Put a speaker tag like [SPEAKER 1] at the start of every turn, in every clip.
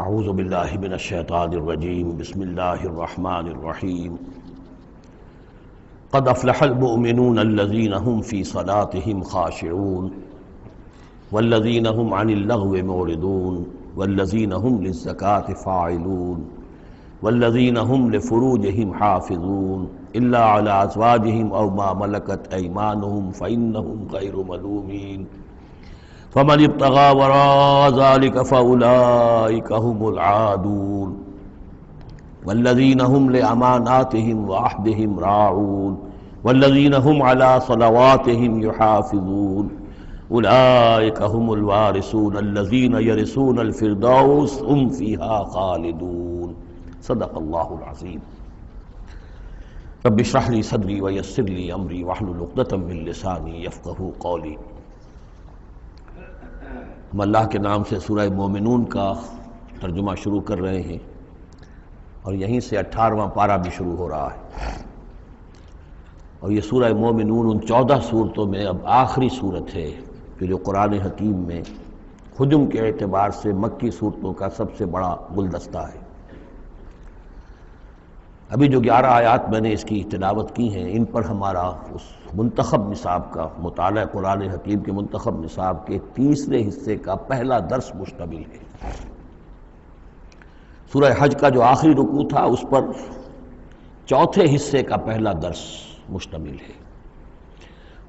[SPEAKER 1] اعوذ باللہ من الشیطان الرجیم بسم اللہ الرحمن الرحیم قد افلح المؤمنون الذین هم فی صلاتهم خاشعون والذین هم عن اللغو معرضون والذین هم للزکاة فاعلون والذین هم لفروجهم حافظون الا علی ازواجهم او ما ملکت ایمانهم فإنهم غیر ملومین فمن ابتغى وراء ذلك فأولئك هم العادون والذين هم لأماناتهم وعهدهم راعون والذين هم على صلواتهم يحافظون أولئك هم الوارثون الذين يرثون الفردوس هم فيها خالدون صدق الله العظيم رب اشرح لي صدري ويسر لي أمري واحلل عقدة من لساني يفقهوا قولي۔ ہم اللہ کے نام سے سورہ مومنون کا ترجمہ شروع کر رہے ہیں اور یہیں سے 18واں پارہ بھی شروع ہو رہا ہے، اور یہ سورہ مومنون ان 14 صورتوں میں اب آخری صورت ہے کہ جو قرآن حکیم میں حجم کے اعتبار سے مکی صورتوں کا سب سے بڑا گلدستہ ہے۔ ابھی جو 11 آیات میں نے اس کی تلاوت کی ہیں، ان پر ہمارا اس منتخب نصاب کا مطالعہ قرآن حکیم کے منتخب نصاب کے تیسرے حصے کا پہلا درس مشتمل ہے۔ سورہ حج کا جو آخری رکوع تھا اس پر چوتھے حصے کا پہلا درس مشتمل ہے۔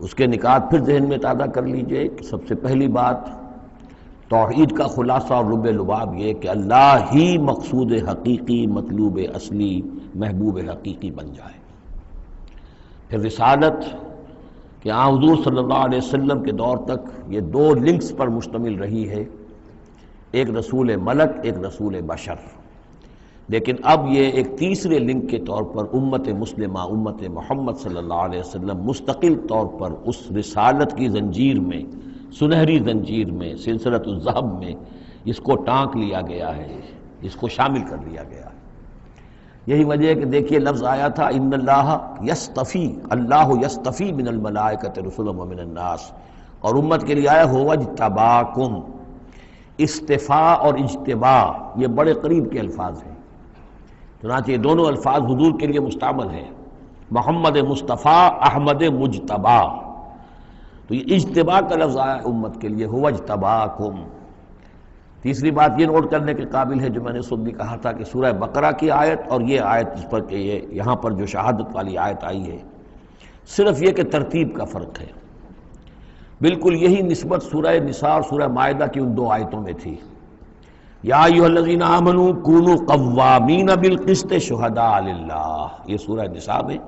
[SPEAKER 1] اس کے نکات پھر ذہن میں تازہ کر لیجئے کہ سب سے پہلی بات توحید کا خلاصہ اور لب لباب یہ کہ اللہ ہی مقصود حقیقی، مطلوب اصلی، محبوب حقیقی بن جائے۔ پھر رسالت کہ حضور صلی اللہ علیہ وسلم کے دور تک یہ 2 لنکس پر مشتمل رہی ہے، ایک رسول ملک، ایک رسول بشر، لیکن اب یہ ایک تیسرے لنک کے طور پر امت مسلمہ، امت محمد صلی اللہ علیہ وسلم مستقل طور پر اس رسالت کی زنجیر میں، سنہری زنجیر میں، سلسلۃ الذہب میں اس کو ٹانک لیا گیا ہے، اس کو شامل کر لیا گیا ہے۔ یہی وجہ ہے کہ دیکھیے لفظ آیا تھا ان اللہ یستفی، اللہ یستفی من الملائکۃ رسلا ومن الناس، اور امت کے لیے آیا هو اجتباکم۔ استفاء اور اجتباء یہ بڑے قریب کے الفاظ ہیں، چنانچہ یہ دونوں الفاظ حضور کے لیے مستعمل ہیں، محمد مصطفیٰ، احمد مجتبی۔ تو یہ اجتباء کا لفظ آیا ہے امت کے لیے، هو اجتباکم۔ تیسری بات یہ نوٹ کرنے کے قابل ہے جو میں نے خود بھی کہا تھا کہ سورہ بقرہ کی آیت اور یہ آیت جس پر کہ یہ یہاں پر جو شہادت والی آیت آئی ہے، صرف یہ کہ ترتیب کا فرق ہے۔ بالکل یہی نسبت سورہ نساء اور سورہ مائدہ کی ان 2 آیتوں میں تھی۔ یا ایھا الذین آمنوا کونوا قوامین بالقسط شہداء للہ، یہ سورہ نساء میں،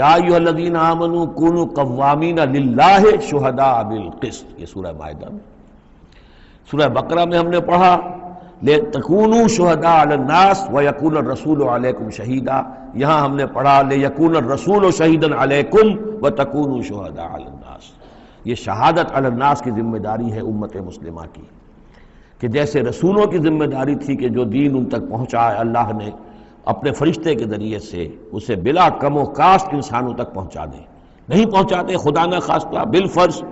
[SPEAKER 1] یا ایھا الذین آمنوا کونوا قوامین للہ شہداء بالقسط، یہ سورہ مائدہ میں۔ سورہ بقرہ میں ہم نے پڑھا لِتَكُونُوا شُهَدَاءَ عَلَى النَّاسِ وَيَكُونَ الرَّسُولُ عَلَيْكُمْ شَهِيدًا، یہاں ہم نے پڑھا لِيَكُونَ الرَّسُولُ شَهِيدًا عَلَيْكُمْ وَتَكُونُوا شُهَدَاءَ عَلَى النَّاسِ۔ یہ شہادت علی الناس کی ذمہ داری ہے امت مسلمہ کی، کہ جیسے رسولوں کی ذمہ داری تھی کہ جو دین ان تک پہنچائے اللہ نے اپنے فرشتے کے ذریعے سے اسے بلا کم و کاسٹ انسانوں تک پہنچا دیں، نہیں پہنچاتے خدا نہ خواستہ بالفرض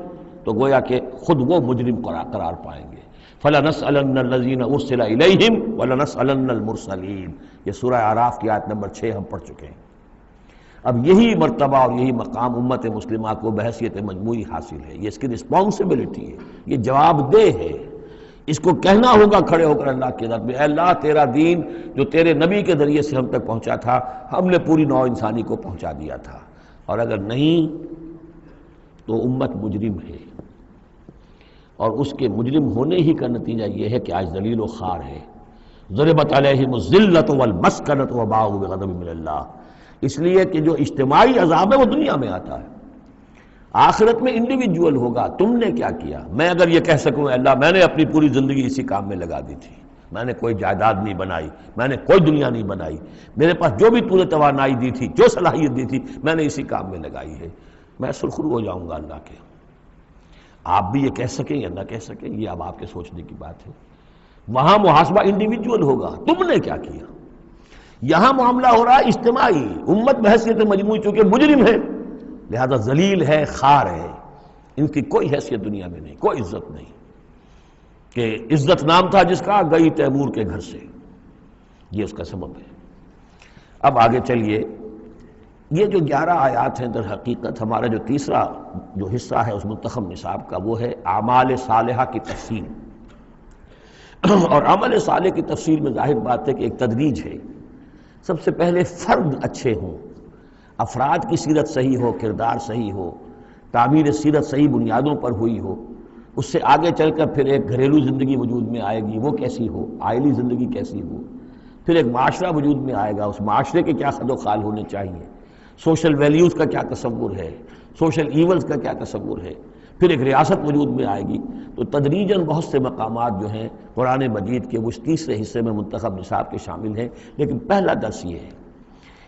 [SPEAKER 1] تو گویا کہ خود وہ مجرم قرار پائیں گے۔ فَلَنَسْأَلَنَّ الَّذِينَ أُرْسِلَ إِلَيْهِمْ وَلَنَسْأَلَنَّ الْمُرْسَلِينَ، یہ سورہ اعراف کی آیت نمبر 6 ہم پڑھ چکے ہیں۔ اب یہی مرتبہ اور یہی مقام امت مسلمہ کو بحیثیت مجموعی حاصل ہے، یہ اس کی رسپانسبلٹی ہے، یہ جواب دہ ہے، اس کو کہنا ہوگا کھڑے ہو کر اللہ کی عزت میں، اے اللہ تیرا دین جو تیرے نبی کے ذریعے سے ہم تک پہنچا تھا، ہم نے پوری نوع انسانی کو پہنچا دیا تھا، اور اگر نہیں تو امت مجرم ہے، اور اس کے مجرم ہونے ہی کا نتیجہ یہ ہے کہ آج ذلیل و خوار ہے۔ ضربت علیہم الذلۃ والمسکنۃ وباءوا بغضب من اللہ، اس لیے کہ جو اجتماعی عذاب ہے وہ دنیا میں آتا ہے، آخرت میں انڈیویجول ہوگا۔ تم نے کیا کیا؟ میں اگر یہ کہہ سکوں اللہ میں نے اپنی پوری زندگی اسی کام میں لگا دی تھی، میں نے کوئی جائیداد نہیں بنائی، میں نے کوئی دنیا نہیں بنائی، میرے پاس جو بھی تو نے توانائی دی تھی، جو صلاحیت دی تھی، میں نے اسی کام میں لگائی ہے، میں سرخرو ہو جاؤں گا اللہ کے۔ آپ بھی یہ کہہ سکیں یا نہ کہہ سکیں یہ اب آپ کے سوچنے کی بات ہے، وہاں محاسبہ انڈیویجول ہوگا، تم نے کیا کیا۔ یہاں معاملہ ہو رہا ہے اجتماعی، امت بحیثیت مجموعی چونکہ مجرم ہے لہذا ذلیل ہے، خار ہے، ان کی کوئی حیثیت دنیا میں نہیں، کوئی عزت نہیں۔ کہ عزت نام تھا جس کا، گئی تیمور کے گھر سے، یہ اس کا سبب ہے۔ اب آگے چلیے، یہ جو 11 آیات ہیں در حقیقت ہمارا جو تیسرا جو حصہ ہے اس منتخب نصاب کا، وہ ہے اعمال صالحہ کی تفصیل۔ اور عمل صالح کی تفصیل میں ظاہر بات ہے کہ ایک تدریج ہے۔ سب سے پہلے فرد اچھے ہوں، افراد کی سیرت صحیح ہو، کردار صحیح ہو، تعمیر سیرت صحیح بنیادوں پر ہوئی ہو، اس سے آگے چل کر پھر ایک گھریلو زندگی وجود میں آئے گی، وہ کیسی ہو، عائلی زندگی کیسی ہو، پھر ایک معاشرہ وجود میں آئے گا، اس معاشرے کے کیا خد و خال ہونے چاہیے، سوشل ویلیوز کا کیا تصور ہے، سوشل ایونز کا کیا تصور ہے، پھر ایک ریاست وجود میں آئے گی۔ تو تدریجاً بہت سے مقامات جو ہیں قرآن مجید کے وہ اس تیسرے حصے میں منتخب نصاب کے شامل ہیں، لیکن پہلا درس یہ ہے،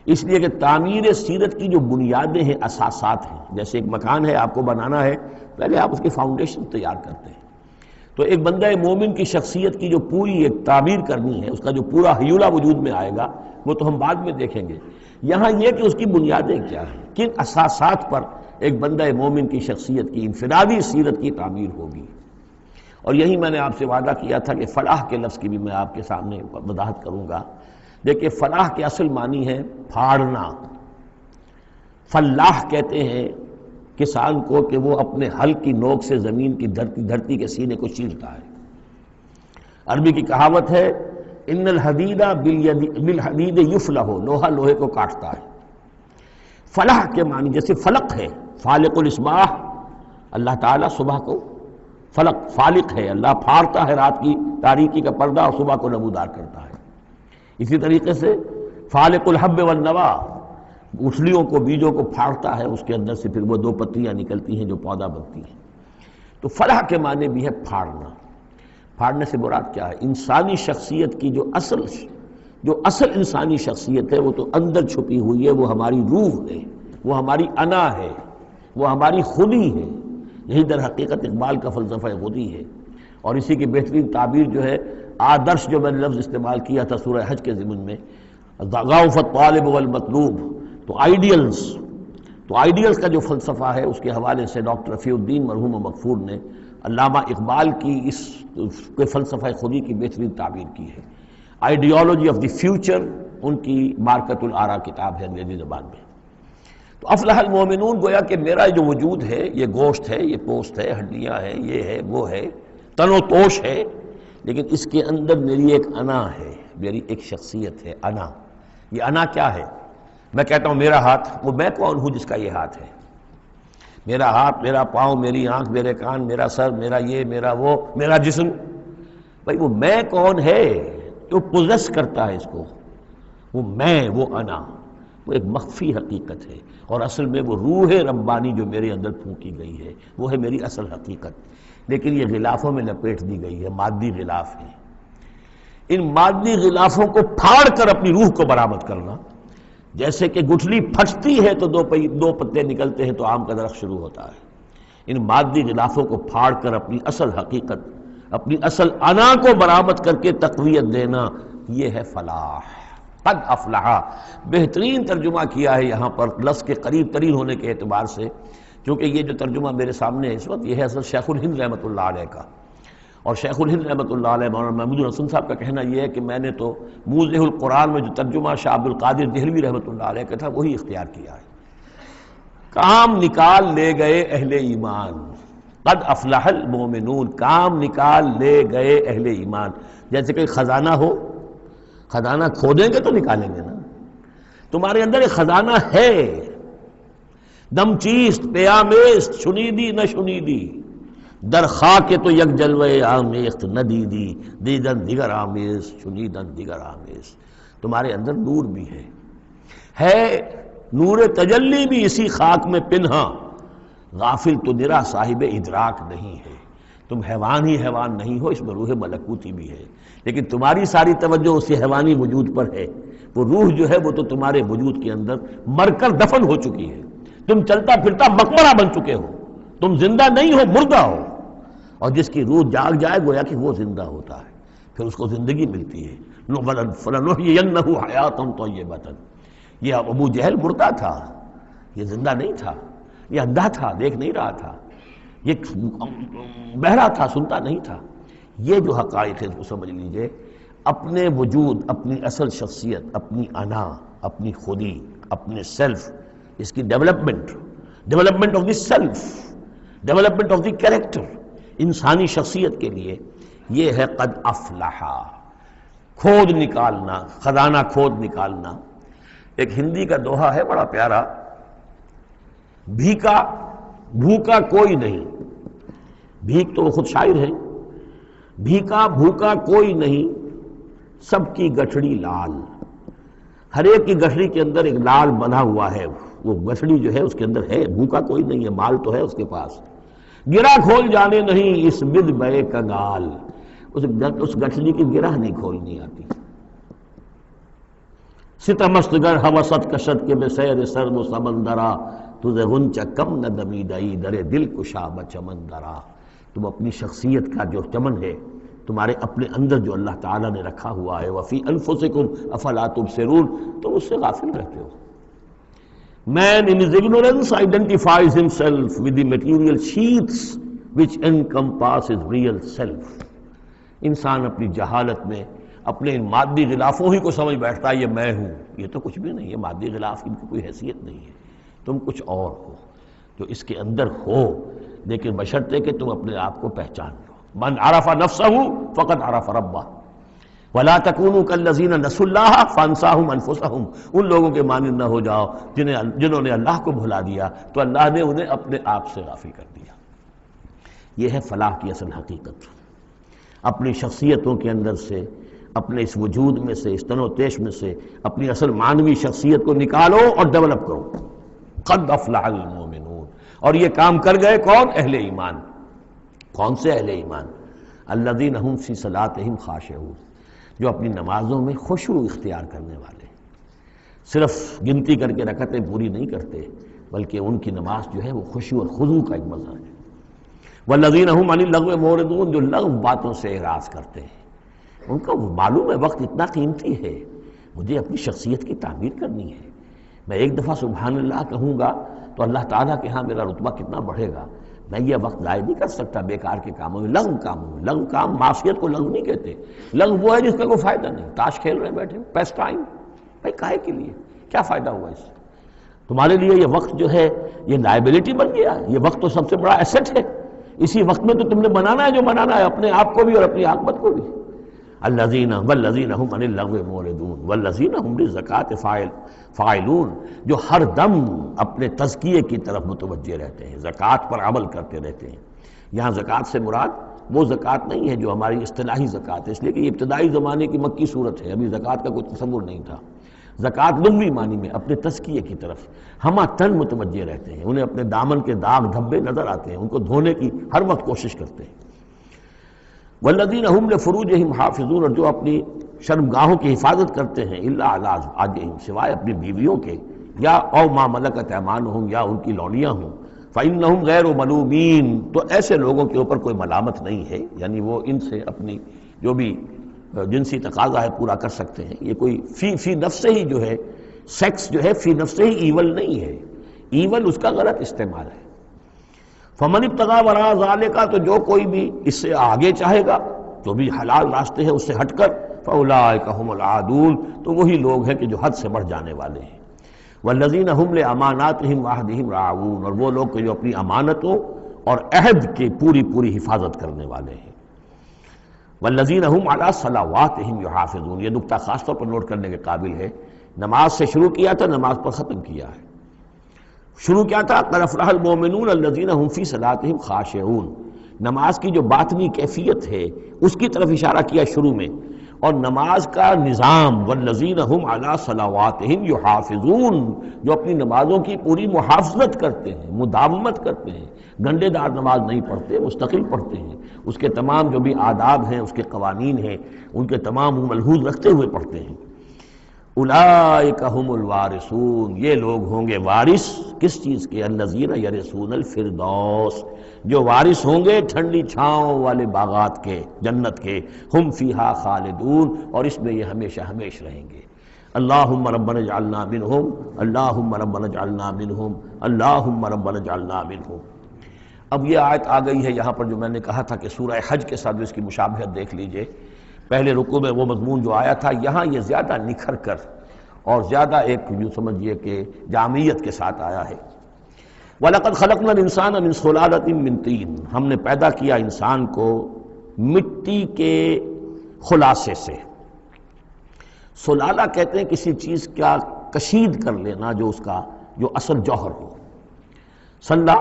[SPEAKER 1] اس لیے کہ تعمیر سیرت کی جو بنیادیں ہیں، اساسات ہیں، جیسے ایک مکان ہے آپ کو بنانا ہے، پہلے آپ اس کی فاؤنڈیشن تیار کرتے ہیں۔ تو ایک بندہ مومن کی شخصیت کی جو پوری ایک تعمیر کرنی ہے، اس کا جو پورا حیولہ وجود میں آئے گا، وہ تو ہم بعد میں دیکھیں گے۔ یہاں یہ کہ اس کی بنیادیں کیا ہیں، کن اساسات پر ایک بندہ مومن کی شخصیت کی انفرادی سیرت کی تعمیر ہوگی۔ اور یہی میں نے آپ سے وعدہ کیا تھا کہ فلاح کے لفظ کی بھی میں آپ کے سامنے وضاحت کروں گا۔ دیکھیے، فلاح کے اصل معنی ہے پھاڑنا۔ فلاح کہتے ہیں کسان کو کہ وہ اپنے ہل کی نوک سے زمین کی دھرتی کے سینے کو چیرتا ہے۔ عربی کی کہاوت ہے، ان الحدید بالحدید یفلح، لوہا لوہے کو کاٹتا ہے۔ فلاح کے معنی جیسے فلق ہے، فالق الاسباح، اللہ تعالیٰ صبح کو فلق فالق ہے، اللہ پھاڑتا ہے رات کی تاریکی کا پردہ اور صبح کو نمودار کرتا ہے۔ اسی طریقے سے فالق الحب والنوا، گٹھلیوں کو، بیجوں کو پھاڑتا ہے، اس کے اندر سے پھر وہ 2 پتیاں نکلتی ہیں جو پودا بنتی ہیں۔ تو فلاح کے معنی بھی ہے پھاڑنا۔ پھاڑنے سے مراد کیا ہے؟ انسانی شخصیت کی جو اصل انسانی شخصیت ہے، وہ تو اندر چھپی ہوئی ہے، وہ ہماری روح ہے، وہ ہماری انا ہے، وہ ہماری خودی ہے۔ یہی در حقیقت اقبال کا فلسفہ خودی ہے، اور اسی کی بہترین تعبیر جو ہے آدرش، جو میں نے لفظ استعمال کیا تھا سورہ حج کے ضمن میں، ضعف الطالب والمطلوب، تو آئیڈیلز کا جو فلسفہ ہے، اس کے حوالے سے ڈاکٹر رفیع الدین مرحوم و مغفور نے علامہ اقبال کی اس کے فلسفہ خودی کی بہترین تعبیر کی ہے۔ آئیڈیالوجی آف دی فیوچر ان کی مارکت الآراء کتاب ہے انگریزی زبان میں۔ تو افلح المومنون، گویا کہ میرا جو وجود ہے، یہ گوشت ہے، یہ پوست ہے، ہڈیاں ہیں، یہ ہے، وہ ہے، تن و توش ہے، لیکن اس کے اندر میری ایک انا ہے، میری ایک شخصیت ہے، انا۔ یہ انا کیا ہے؟ میں کہتا ہوں میرا ہاتھ، وہ میں کون ہوں جس کا یہ ہاتھ ہے؟ میرا ہاتھ، میرا پاؤں، میری آنکھ، میرے کان، میرا سر، میرا یہ، میرا وہ، میرا جسم، بھائی وہ میں کون ہے جو پوزیس کرتا ہے اس کو؟ وہ میں، وہ انا، وہ ایک مخفی حقیقت ہے، اور اصل میں وہ روح ربانی جو میرے اندر پھونکی گئی ہے، وہ ہے میری اصل حقیقت، لیکن یہ غلافوں میں لپیٹ دی گئی ہے، مادی غلاف ہے۔ ان مادی غلافوں کو پھاڑ کر اپنی روح کو برآمد کرنا، جیسے کہ گٹھلی پھٹتی ہے تو 2 پتے نکلتے ہیں تو آم کا درخت شروع ہوتا ہے۔ ان مادی غلافوں کو پھاڑ کر اپنی اصل حقیقت، اپنی اصل انا کو برآمد کر کے تقویت دینا، یہ ہے فلاح۔ قد افلح، بہترین ترجمہ کیا ہے یہاں پر لفظ کے قریب ترین ہونے کے اعتبار سے، کیونکہ یہ جو ترجمہ میرے سامنے ہے اس وقت، یہ ہے اصل شیخ الہند رحمۃ اللہ علیہ کا۔ اور شیخ الہند رحمۃ اللہ علیہ مولانا محمود الحسن صاحب کا کہنا یہ ہے کہ میں نے تو موضح القرآن میں جو ترجمہ شاہ عبد القادر دہلوی رحمۃ اللہ علیہ کا تھا وہی اختیار کیا ہے۔ کام نکال لے گئے اہل ایمان، قد افلح المومنون، کام نکال لے گئے اہل ایمان۔ جیسے کہ خزانہ ہو، خزانہ کھودیں گے تو نکالیں گے نا، تمہارے اندر ایک خزانہ ہے، دم چیست پیامیست، شنیدی نہ شنیدی، در خاک تو یک جلوے آمیخت نہ دیدی، دیدن دیگر آمیز، شنیدن دیگر آمیز۔ تمہارے اندر نور بھی ہے نور تجلی بھی اسی خاک میں پنہاں، غافل تو نرا صاحب ادراک نہیں ہے۔ تم حیوان ہی حیوان نہیں ہو، اس میں روح ملکوتی بھی ہے، لیکن تمہاری ساری توجہ اسی حیوانی وجود پر ہے۔ وہ روح جو ہے وہ تو تمہارے وجود کے اندر مر کر دفن ہو چکی ہے، تم چلتا پھرتا مقبرہ بن چکے ہو، تم زندہ نہیں ہو، مردہ ہو۔ اور جس کی روح جاگ جائے گویا کہ وہ زندہ ہوتا ہے، پھر اس کو زندگی ملتی ہے۔ فَلَنُحْيِيَنَّهُ حَيَاةً طَيِّبَةً۔ یہ ابو جہل مردہ تھا، یہ زندہ نہیں تھا، یہ اندھا تھا، دیکھ نہیں رہا تھا، یہ بہرا تھا، سنتا نہیں تھا۔ یہ جو حقائق ہے اس کو سمجھ لیجئے، اپنے وجود، اپنی اصل شخصیت، اپنی انا، اپنی خودی، اپنے سیلف، اس کی development of the self, development of the character, انسانی شخصیت کے لیے یہ ہے قد افلح، کھود نکالنا، خزانہ کھود نکالنا۔ ایک ہندی کا دوہا ہے بڑا پیارا، بھوکا کوئی نہیں، بھیک تو وہ خود شاعر ہے، بھوکا کوئی نہیں، سب کی گٹھڑی لال، ہر ایک کی گٹھڑی کے اندر ایک لال بندھا ہوا ہے، وہ گٹھڑی جو ہے اس کے اندر ہے، بھوکا کوئی نہیں ہے، مال تو ہے اس کے پاس، گرہ کھول جانے نہیں اس بد بے کنگال، اس گٹھڑی کی گرہ نہیں کھولنی آتی۔ ستمست گر ہوست کشت کے بے سیر سرد و سمندرا، تجھے غنچہ کم نہ دمیدئی درے دل کشا بچمندرا۔ تم اپنی شخصیت کا جو چمن ہے، تمہارے اپنے اندر جو اللہ تعالیٰ نے رکھا ہوا ہے، وفی انفسکم افلا تبصرون، تم اس سے غافل رہتے ہو۔ Man in his ignorance identifies himself with the material sheaths which encompass his real self۔ انسان اپنی جہالت میں اپنے ان مادی غلافوں ہی کو سمجھ بیٹھتا ہے یہ میں ہوں، یہ تو کچھ بھی نہیں ہے، مادی غلاف ان کی کوئی حیثیت نہیں ہے، تم کچھ اور ہو جو اس کے اندر ہو، لیکن بشرطے کہ تم اپنے آپ کو پہچان لو۔ من عرف نفسہ فقد عرف ربہ ولا تکونوا کالذین نسوا اللہ فانساہم انفسہم۔ ان لوگوں کے مانند نہ ہو جاؤ جنہوں نے اللہ کو بھلا دیا تو اللہ نے انہیں اپنے آپ سے غافل کر دیا۔ یہ ہے فلاح کی اصل حقیقت۔ اپنی شخصیتوں کے اندر سے، اپنے اس وجود میں سے، اس تن و تیش میں سے اپنی اصل معنوی شخصیت کو نکالو اور ڈیولپ کرو۔ قد افلح المؤمنون، اور یہ کام کر گئے کون؟ اہل ایمان۔ کون سے اہل ایمان؟ الذین هم فی صلاتہم خاشعون، جو اپنی نمازوں میں خشوع اختیار کرنے والے، صرف گنتی کر کے رکعتیں پوری نہیں کرتے، بلکہ ان کی نماز جو ہے وہ خشوع اور خضوع کا ایک مظہر ہے۔ والذین هم عن اللغو معرضون، جو لغو باتوں سے اعراض کرتے ہیں، ان کو معلوم ہے وقت اتنا قیمتی ہے، مجھے اپنی شخصیت کی تعمیر کرنی ہے، میں ایک دفعہ سبحان اللہ کہوں گا تو اللہ تعالیٰ کے ہاں میرا رتبہ کتنا بڑھے گا، میں یہ وقت ضائع نہیں کر سکتا بیکار کے کاموں میں، لغو کاموں میں۔ لغو کام، معصیت کو لغو نہیں کہتے، لغو وہ ہے جس کا کوئی فائدہ نہیں، تاش کھیل رہے بیٹھے، پیس ٹائم، بھائی کاہے کے لیے، کیا فائدہ ہوا اس سے؟ تمہارے لیے یہ وقت جو ہے یہ لائبلٹی بن گیا، یہ وقت تو سب سے بڑا ایسٹ ہے، اسی وقت میں تو تم نے بنانا ہے جو بنانا ہے، اپنے آپ کو بھی اور اپنی عاقبت کو بھی۔ الذین والذین هم عن اللغو معرضون والذین هم للزکاۃ فاعلون، جو ہر دم اپنے تزکیے کی طرف متوجہ رہتے ہیں، زکوٰۃ پر عمل کرتے رہتے ہیں۔ یہاں زکوٰۃ سے مراد وہ زکوٰۃ نہیں ہے جو ہماری اصطلاحی زکوٰۃ ہے، اس لیے کہ یہ ابتدائی زمانے کی مکی صورت ہے، ابھی زکوٰۃ کا کوئی تصور نہیں تھا۔ زکوٰۃ لغوی معنی میں اپنے تزکیے کی طرف ہمہ تن متوجہ رہتے ہیں، انہیں اپنے دامن کے داغ دھبے نظر آتے ہیں، ان کو دھونے کی ہر وقت کوشش کرتے ہیں۔ والذین هم لفروجہم حافظون، اور جو اپنی شرمگاہوں کی حفاظت کرتے ہیں، الا علی ازواجہم، سوائے اپنی بیویوں کے، یا او ما ملکت ایمانہم، یا ان کی لونیاں ہوں، فإنہم غیر ملومین، تو ایسے لوگوں کے اوپر کوئی ملامت نہیں ہے، یعنی وہ ان سے اپنی جو بھی جنسی تقاضا ہے پورا کر سکتے ہیں۔ یہ کوئی فی نفس ہی جو ہے، سیکس جو ہے فی نفس ہی ایول نہیں ہے، ایول اس کا غلط استعمال ہے۔ فمن ابتغى وراء ذلك، تو جو کوئی بھی اس سے آگے چاہے گا، جو بھی حلال راستے ہیں اس سے ہٹ کر، فاولئک هم العادون، تو وہی لوگ ہیں کہ جو حد سے بڑھ جانے والے ہیں۔ والذین هم لاماناتهم وعهدهم راعون، اور وہ لوگ کہ جو اپنی امانتوں اور عہد کی پوری پوری حفاظت کرنے والے ہیں۔ والذین هم علی صلواتهم یحافظون، یہ نکتہ خاص طور پر نوٹ کرنے کے قابل ہے، نماز سے شروع کیا تھا، نماز پر ختم کیا ہے۔ شروع کیا تھا؟ قد افلح المؤمنون الذین هم فی صلاتہم خاشعون، نماز کی جو باطنی کیفیت ہے اس کی طرف اشارہ کیا شروع میں، اور نماز کا نظام والذین هم علی صلواتہم یحافظون، جو اپنی نمازوں کی پوری محافظت کرتے ہیں، مداومت کرتے ہیں، گنڈے دار نماز نہیں پڑھتے، مستقل پڑھتے ہیں، اس کے تمام جو بھی آداب ہیں، اس کے قوانین ہیں، ان کے تمام ملحوظ رکھتے ہوئے پڑھتے ہیں۔ اولئک هم الوارثون، یہ لوگ ہوں گے وارث کس چیز کے؟ الذین یرثون الفردوس، جو وارث ہوں گے ٹھنڈی چھاؤں والے باغات کے، جنت کے، ہم فیہا خالدون، اور اس میں یہ ہمیشہ ہمیش رہیں گے۔ اللہم ربنا اجعلنا منہم، اللہم ربنا اجعلنا منہم، اللہم ربنا اجعلنا منہم۔ اب یہ آیت آ گئی ہے یہاں پر جو میں نے کہا تھا کہ سورہ حج کے ساتھ اس کی مشابہت دیکھ لیجئے. پہلے رکوع میں وہ مضمون جو آیا تھا، یہاں یہ زیادہ نکھر کر اور زیادہ ایک جو سمجھیے کہ جامعیت کے ساتھ آیا ہے. وَلَقَدْ خَلَقْنَا الْإِنسَانَ مِنْ صُلَالَةٍ مِّن طِينٍ، ہم نے پیدا کیا انسان کو مٹی کے خلاصے سے. سلالہ کہتے ہیں کسی چیز کا کشید کر لینا جو اس کا جو اصل جوہر ہو. سلہ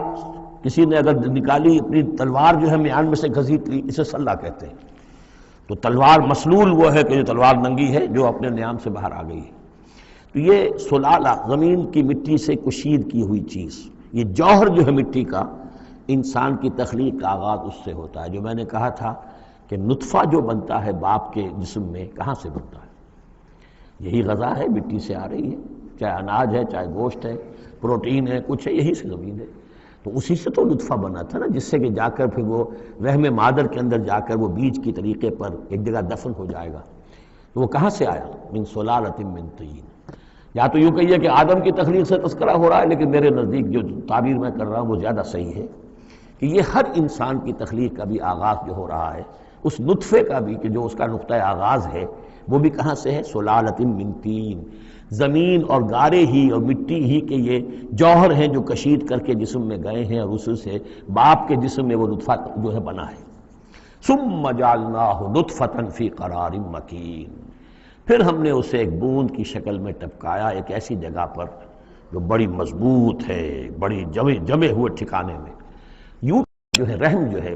[SPEAKER 1] کسی نے اگر نکالی اپنی تلوار جو ہے میان میں سے گھسیٹ لی، اسے سلہ کہتے ہیں. تو تلوار مسلول وہ ہے کہ جو تلوار ننگی ہے جو اپنے نیام سے باہر آ گئی ہے. تو یہ سلالہ زمین کی مٹی سے کشید کی ہوئی چیز، یہ جوہر جو ہے مٹی کا، انسان کی تخلیق کا آغاز اس سے ہوتا ہے. جو میں نے کہا تھا کہ نطفہ جو بنتا ہے باپ کے جسم میں، کہاں سے بنتا ہے؟ یہی غذا ہے، مٹی سے آ رہی ہے، چاہے اناج ہے، چاہے گوشت ہے، پروٹین ہے، کچھ ہے، یہی سے زمین ہے. تو اسی سے تو نطفہ بنا تھا نا، جس سے کہ جا کر پھر وہ رحم مادر کے اندر جا کر وہ بیج کی طریقے پر ایک جگہ دفن ہو جائے گا. تو وہ کہاں سے آیا؟ من صلالۃ من طین. یا تو یوں کہیے کہ آدم کی تخلیق سے تذکرہ ہو رہا ہے، لیکن میرے نزدیک جو تعبیر میں کر رہا ہوں وہ زیادہ صحیح ہے کہ یہ ہر انسان کی تخلیق کا بھی آغاز جو ہو رہا ہے، اس نطفے کا بھی کہ جو اس کا نقطہ آغاز ہے، وہ بھی کہاں سے ہے؟ صلالۃ من طین. زمین اور گارے ہی اور مٹی ہی کے یہ جوہر ہیں جو کشید کر کے جسم میں گئے ہیں، اور اس سے باپ کے جسم میں وہ نطفہ جو ہے بنا ہے. ثم جعلناہ نطفۃ فی قرار مکین، پھر ہم نے اسے ایک بوند کی شکل میں ٹپکایا ایک ایسی جگہ پر جو بڑی مضبوط ہے، بڑی جمے ہوئے ٹھکانے میں. یوں جو ہے رحم جو ہے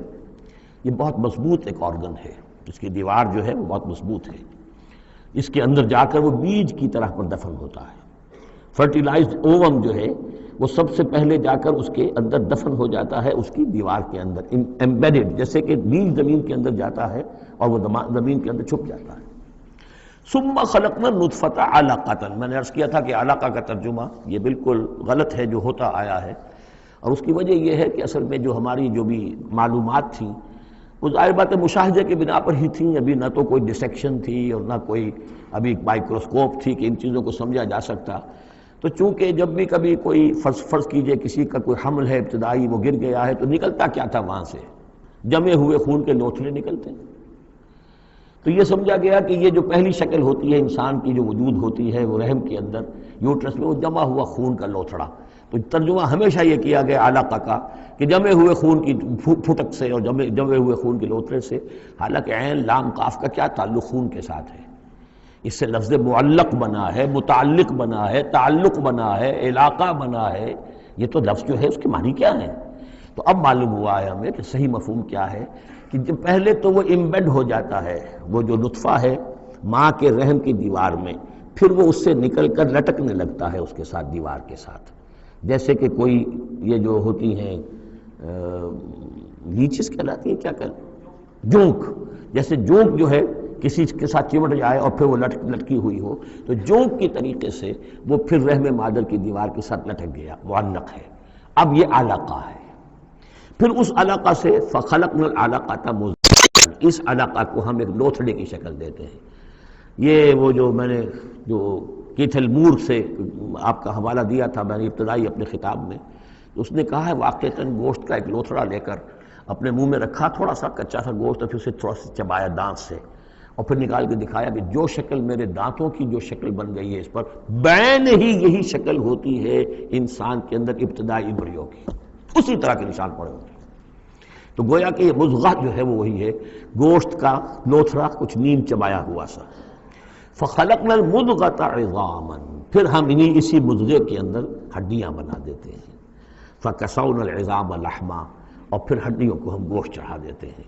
[SPEAKER 1] یہ بہت مضبوط ایک آرگن ہے، اس کی دیوار جو ہے وہ بہت مضبوط ہے. اس کے اندر جا کر وہ بیج کی طرح پر دفن ہوتا ہے. فرٹیلائزڈ اووم جو ہے وہ سب سے پہلے جا کر اس کے اندر دفن ہو جاتا ہے، اس کی دیوار کے اندر ایمبیڈڈ، جیسے کہ بیج زمین کے اندر جاتا ہے اور وہ زمین کے اندر چھپ جاتا ہے. ثم خلقنا النطفۃ علقۃ، میں نے عرض کیا تھا کہ علقہ کا ترجمہ یہ بالکل غلط ہے جو ہوتا آیا ہے، اور اس کی وجہ یہ ہے کہ اصل میں جو ہماری جو بھی معلومات تھیں وہ ظاہر بات ہے مشاہدے کے بنا پر ہی تھیں. ابھی نہ تو کوئی ڈسیکشن تھی اور نہ کوئی ابھی مائکروسکوپ تھی کہ ان چیزوں کو سمجھا جا سکتا. تو چونکہ جب بھی کبھی کوئی فرض کیجئے کسی کا کوئی حمل ہے ابتدائی، وہ گر گیا ہے، تو نکلتا کیا تھا وہاں سے؟ جمے ہوئے خون کے لوتھڑے نکلتے ہیں. تو یہ سمجھا گیا کہ یہ جو پہلی شکل ہوتی ہے انسان کی جو وجود ہوتی ہے وہ رحم کے اندر یوٹرس میں، وہ جمع ہوا خون کا لوتھڑا. تو ترجمہ ہمیشہ یہ کیا گیا علقہ کا کہ جمے ہوئے خون کی پھٹک سے اور جمے ہوئے خون کے لوتھڑے سے. حالانکہ عین لام قاف کا کیا تعلق خون کے ساتھ ہے؟ اس سے لفظ معلق بنا ہے، متعلق بنا ہے، تعلق بنا ہے، علاقہ بنا ہے. یہ تو لفظ جو ہے اس کے معنی کیا ہے؟ تو اب معلوم ہوا ہے ہمیں کہ صحیح مفہوم کیا ہے کہ جب پہلے تو وہ امبیڈ ہو جاتا ہے وہ جو نطفہ ہے ماں کے رحم کی دیوار میں، پھر وہ اس سے نکل کر لٹکنے لگتا ہے اس کے ساتھ، دیوار کے ساتھ. جیسے کہ کوئی یہ جو ہوتی ہیں لیچز کہلاتی ہیں، کیا کہلاتی، جونک. جیسے جونک جو ہے کسی کے ساتھ چمٹ جائے اور پھر وہ لٹکی ہوئی ہو، تو جونک کی طریقے سے وہ پھر رحم مادر کی دیوار کے ساتھ لٹک گیا، معلق ہے. اب یہ علقہ ہے. پھر اس علقہ سے فخلقنا العلقۃ مضغۃ، اس علقہ کو ہم ایک لوتھڑے کی شکل دیتے ہیں. یہ وہ جو میں نے جو کیتھل مور سے آپ کا حوالہ دیا تھا میں نے ابتدائی اپنے خطاب میں، اس نے کہا ہے واقعتاً گوشت کا ایک لوتھڑا لے کر اپنے منہ میں رکھا، تھوڑا سا کچا سا گوشت، اور پھر اسے تھوڑا سا چبایا دانت سے، اور پھر نکال کے دکھایا کہ جو شکل میرے دانتوں کی جو شکل بن گئی ہے اس پر بین ہی یہی شکل ہوتی ہے انسان کے اندر ابتدائی امبریو کی، اسی طرح کے نشان پڑے ہوتے ہیں. تو گویا کہ یہ مضغہ جو ہے وہ وہی ہے، گوشت کا لوتھڑا کچھ نیم چبایا ہوا سا. فخلقنا المضغۃ عظاما، پھر ہم اسی مضغے کے اندر ہڈیاں بنا دیتے ہیں. فکسونا العظام لحما، اور پھر ہڈیوں کو ہم گوشت چڑھا دیتے ہیں.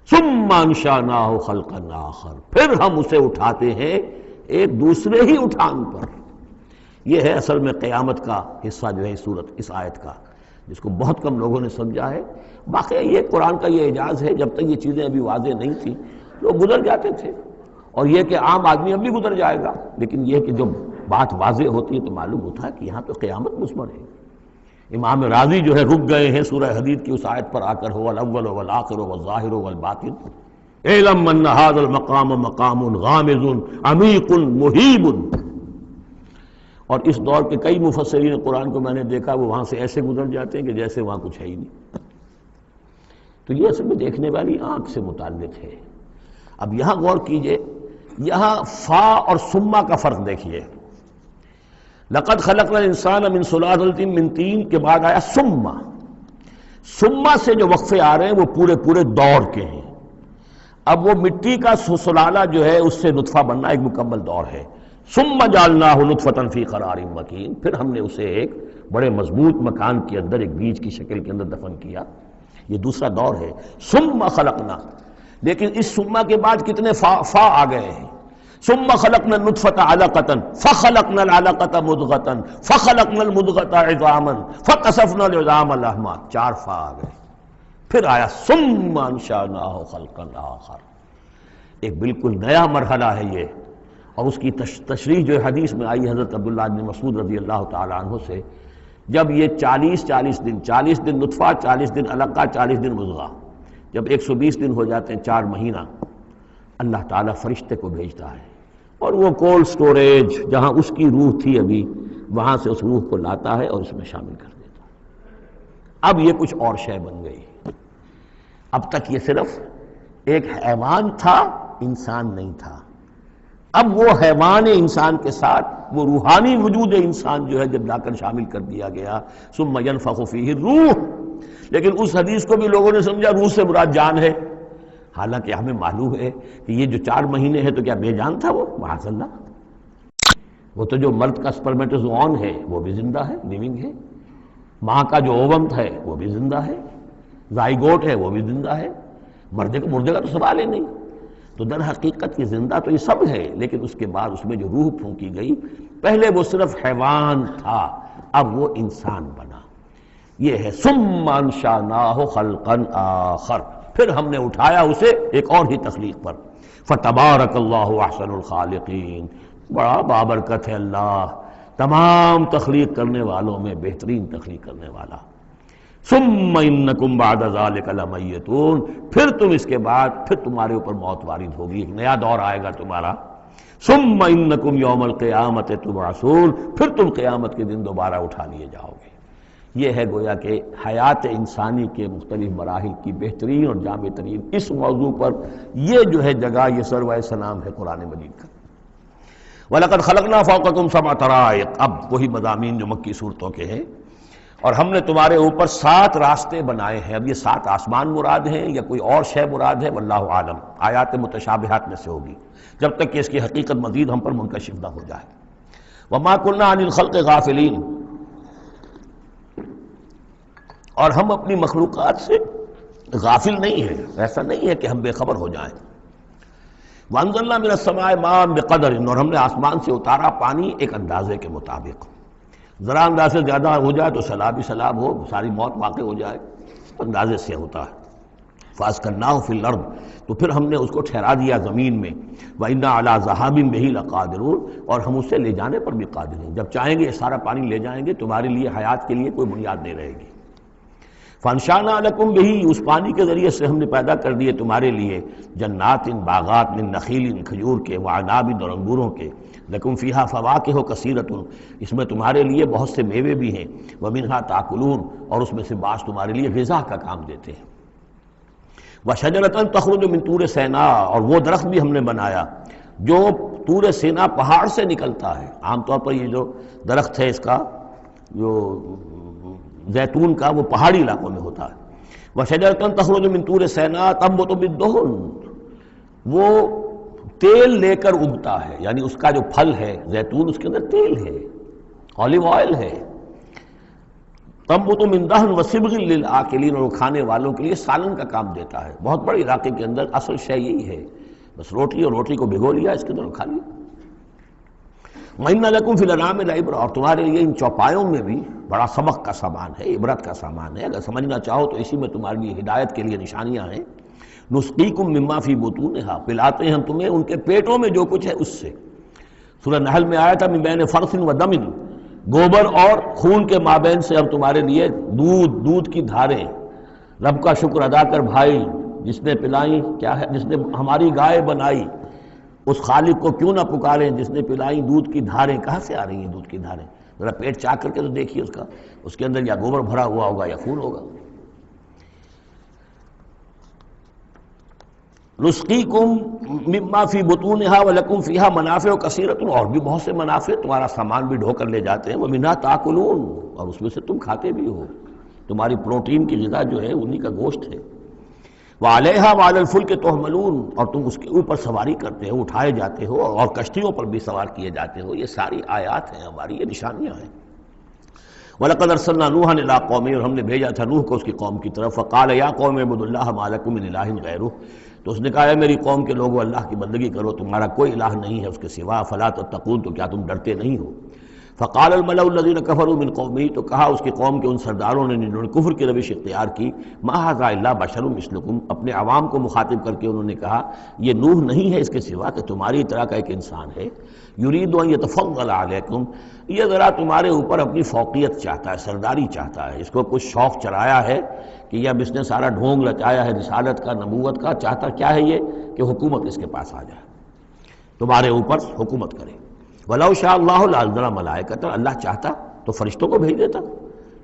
[SPEAKER 1] ثم انشأناہ خلقا آخر، پھر ہم اسے اٹھاتے ہیں ایک دوسرے ہی اٹھان پر. یہ ہے اصل میں قیامت کا حصہ جو ہے اس آیت کا، جس کو بہت کم لوگوں نے سمجھا ہے. باقی یہ قرآن کا یہ اعجاز ہے، جب تک یہ چیزیں ابھی واضح نہیں تھیں لوگ گزر جاتے تھے، اور یہ کہ عام آدمی اب بھی گزر جائے گا، لیکن یہ کہ جب بات واضح ہوتی ہے تو معلوم ہوتا ہے کہ یہاں تو قیامت مثمر ہے. امام راضی جو ہے رک گئے ہیں سورہ حدید کی اس آیت پر آ کر، هو الاول والآخر والظاہر والباطن اعلم ان هذا المقام مقام غامض عمیق مہیب. اور اس دور کے کئی مفسرین قرآن کو میں نے دیکھا وہ وہاں سے ایسے گزر جاتے ہیں کہ جیسے وہاں کچھ ہے ہی نہیں. تو یہ اصل میں دیکھنے والی آنکھ سے متعلق ہے۔ اب یہاں غور کیجئے، یہاں فا اور ثم کا فرق دیکھیے۔ لقد خلقنا الانسان من سلالۃ من طین کے بعد آیا ثم۔ ثم سے جو وقفے آ رہے ہیں وہ پورے پورے دور کے ہیں۔ اب وہ مٹی کا سلالہ جو ہے اس سے نطفہ بننا ایک مکمل دور ہے۔ ثم جعلناہ نطفۃ فی قرار مکین، پھر ہم نے اسے ایک بڑے مضبوط مکان کے اندر ایک بیج کی شکل کے اندر دفن کیا۔ یہ دوسرا دور ہے۔ ثم خلقنا، لیکن اس ثم کے بعد کتنے فا آ گئے ہیں۔ ثم خلقنا النطفۃ علقۃ فخلقنا العلقۃ مضغۃ فخلقنا المضغۃ عظاما فکسونا العظام لحما، 4 فا آ گئے۔ پھر آیا ثم انشأناہ خلقا آخر، ایک بالکل نیا مرحلہ ہے یہ۔ اور اس کی تشریح جو حدیث میں آئی حضرت عبداللہ بن مسعود رضی اللہ تعالیٰ عنہ سے، جب یہ 40 دن نطفہ، 40 دن علقہ، 40 دن مضغہ، جب 120 دن ہو جاتے ہیں، 4 مہینہ، اللہ تعالیٰ فرشتے کو بھیجتا ہے اور وہ کولڈ سٹوریج جہاں اس کی روح تھی ابھی، وہاں سے اس روح کو لاتا ہے اور اس میں شامل کر دیتا ہے۔ اب یہ کچھ اور شے بن گئی۔ اب تک یہ صرف ایک حیوان تھا، انسان نہیں تھا۔ اب وہ حیوان انسان کے ساتھ وہ روحانی وجود انسان جو ہے جب لا کر شامل کر دیا گیا، ثم ينفخ فیہ الروح۔ لیکن اس حدیث کو بھی لوگوں نے سمجھا روح سے مراد جان ہے، حالانکہ ہمیں معلوم ہے کہ یہ جو 4 مہینے ہے تو کیا بے جان تھا وہ؟ معاذ اللہ، وہ تو جو مرد کا سپرمیٹوزوون ہے وہ بھی زندہ ہے، لیونگ ہے۔ ماں کا جو اووم ہے وہ بھی زندہ ہے، زائگوٹ ہے وہ بھی زندہ ہے۔ مردے کا تو سوال ہی نہیں۔ تو در حقیقت یہ زندہ تو یہ سب ہے، لیکن اس کے بعد اس میں جو روح پھونکی گئی، پہلے وہ صرف حیوان تھا، اب وہ انسان بنا۔ یہ ہے ثم انشأناہ خلقا آخر، پھر ہم نے اٹھایا اسے ایک اور ہی تخلیق پر۔ فتبارک اللہ احسن الخالقین، بڑا بابرکت ہے اللہ تمام تخلیق کرنے والوں میں بہترین تخلیق کرنے والا۔ ثم انکم بعد ذلک لمیتون، پھر تم اس کے بعد پھر تمہارے اوپر موت وارد ہوگی، ایک نیا دور آئے گا تمہارا۔ ثم انکم یوم القیامۃ تبعثون، پھر تم قیامت کے دن دوبارہ اٹھا لیے جاؤ گے۔ یہ ہے گویا کہ حیات انسانی کے مختلف مراحل کی بہترین اور جامع ترین اس موضوع پر یہ جو ہے جگہ، یہ سروۂ سلام ہے قرآن مجید کا۔ وَلَقَدْ خَلَقْنَا فَوْقَكُمْ سَبْعَ طَرَائِقَ، اب وہی مضامین جو مکی صورتوں کے ہیں۔ اور ہم نے تمہارے اوپر 7 راستے بنائے ہیں۔ اب یہ 7 آسمان مراد ہیں یا کوئی اور شے مراد ہے، واللہ عالم، آیات متشابہات میں سے ہوگی، جب تک کہ اس کی حقیقت مزید ہم پر منکشف نہ ہو جائے۔ وَمَا كُنَّا عَنِ الْخَلْقِ غَافِلِينَ، اور ہم اپنی مخلوقات سے غافل نہیں ہیں، ایسا نہیں ہے کہ ہم بے خبر ہو جائیں۔ وَأَنزَلْنَا مِنَ السَّمَاءِ مَاءً بِقَدَرٍ، اور ہم نے آسمان سے اتارا پانی ایک اندازے کے مطابق۔ ذرا اندازے زیادہ ہو جائے تو سیلاب ہی سیلاب ہو، ساری موت واقع ہو جائے، اندازے سے ہوتا ہے۔ فَأَسْكَنَّاهُ فِي الْأَرْضِ، تو پھر ہم نے اس کو ٹھہرا دیا زمین میں۔ وَإِنَّا عَلَىٰ ذَهَابٍ بِهِ لَقَادِرُونَ، اور ہم اسے لے جانے پر بھی قادر ہیں، جب چاہیں گے یہ سارا پانی لے جائیں گے، تمہارے لیے حیات کے لیے کوئی بنیاد نہیں رہے گی۔ فَأَنشَأْنَا لَكُم بِهِ، اس پانی کے ذریعے سے ہم نے پیدا کر دیے تمہارے لیے جنات، باغات، من نخیل، کھجور کے، وعناب، اور انگوروں کے، لکم فیہا فواکہ کثیرۃ، اس میں تمہارے لیے بہت سے میوے بھی ہیں، ومنہا تاکلون، اور اس میں سے بعض تمہارے لیے غذا کا کام دیتے ہیں۔ وشجرۃ تخرج من طور سینا، اور وہ درخت بھی ہم نے بنایا جو طور سینا پہاڑ سے نکلتا ہے۔ عام طور پر یہ جو درخت ہے اس کا جو زیتون کا، وہ پہاڑی علاقوں میں ہوتا ہے۔ وشجرۃ تخرج من طور سینا تنبت بالدہن، وہ تیل لے کر اگتا ہے، یعنی اس کا جو پھل ہے زیتون، اس کے اندر تیل ہے، اولیو آئل ہے۔ تنبت من دہن وصبغ للآکلین، اور وہ کھانے والوں کے لیے سالن کا کام دیتا ہے۔ بہت بڑے علاقے کے اندر اصل شے یہی ہے، بس روٹی، اور روٹی کو بھگو لیا اس کے اندر کھا لیا۔ وَإِنَّ لَكُمْ فِي الْأَنْعَامِ لَعِبْرَةً، اور تمہارے لیے ان چوپایوں میں بھی بڑا سبق کا سامان ہے، عبرت کا سامان ہے۔ اگر سمجھنا چاہو تو اسی میں تمہارے لیے ہدایت کے لیے نشانیاں ہیں۔ نُسْقِيكُم مِّمَّا فِي بُطُونِهَا، پلاتے ہیں ہم تمہیں ان کے پیٹوں میں جو کچھ ہے اس سے۔ سورہ نحل میں آیا تھا مِن بَيْنِ فَرْثٍ وَدَمٍ، گوبر اور خون کے مابین سے ہم تمہارے لیے دودھ کی دھاریں۔ رب کا شکر ادا کر بھائی، جس نے پلائیں، کیا ہے، جس نے ہماری گائے بنائی، اس خالق کو کیوں نہ پکاریں جس نے پلائیں دودھ کی دھاریں۔ کہاں سے آ رہی ہیں دودھ کی دھاریں؟ ذرا پیٹ چاک کر کے تو دیکھیے اس کا، اس کے اندر یا گوبر بھرا ہوا ہوگا یا خون ہوگا۔ نسقیکم مما فی بطونہا ولکم فیہا منافع کثیرۃ، اور بھی بہت سے منافع، تمہارا سامان بھی ڈھو کر لے جاتے ہیں، ومنھا تاکلون، اور اس میں سے تم کھاتے بھی ہو، تمہاری پروٹین کی غذا جو ہے انہی کا گوشت ہے، وعلیہا وعلی الفلک تحملون، اور تم اس کے اوپر سواری کرتے ہو، اٹھائے جاتے ہو، اور کشتیوں پر بھی سوار کیے جاتے ہو۔ یہ ساری آیات ہیں ہماری، یہ نشانیاں ہیں۔ وَلَقَدْ أَرْسَلْنَا نُوحًا إِلَىٰ قَوْمِهِ، اور ہم نے بھیجا تھا نوح کو اس کی قوم کی طرف، فَقَالَ يَا قَوْمِ اعْبُدُوا اللَّهَ مَا لَكُم مِّنْ إِلَٰهٍ غَيْرُهُ، تو اس نے کہا ہے میری قوم کے لوگوں اللہ کی بندگی کرو، تمہارا کوئی الہ نہیں ہے اس کے سوا، فَلَا تَتَّقُونَ، تو کیا تم ڈرتے نہیں ہو؟ فَقَالَ الْمَلَأُ الَّذِينَ كَفَرُوا مِنْ قَوْمِهِ، تو کہا اس کی قوم کے ان سرداروں نے جنہوں نے کفر کی روش اختیار کی، مَا هَٰذَا إِلَّا بَشَرٌ مِثْلُكُمْ، اپنے عوام کو مخاطب کر کے انہوں نے کہا یہ نوح نہیں ہے اس کے سوا کہ تمہاری طرح کا ایک انسان ہے، یرید ان یتفضل علیکم، یہ ذرا تمہارے اوپر اپنی فوقیت چاہتا ہے، سرداری چاہتا ہے، اس کو کچھ شوق چڑھایا ہے کہ اب اس نے سارا ڈھونگ لچایا ہے رسالت کا، نبوت کا، چاہتا کیا ہے یہ کہ حکومت اس کے پاس آ جائے، تمہارے اوپر حکومت کرے۔ وَلَوْ شَاءَ اللَّهُ لَأَنزَلَ مَلَائِكَةً، اللہ چاہتا تو فرشتوں کو بھیج دیتا،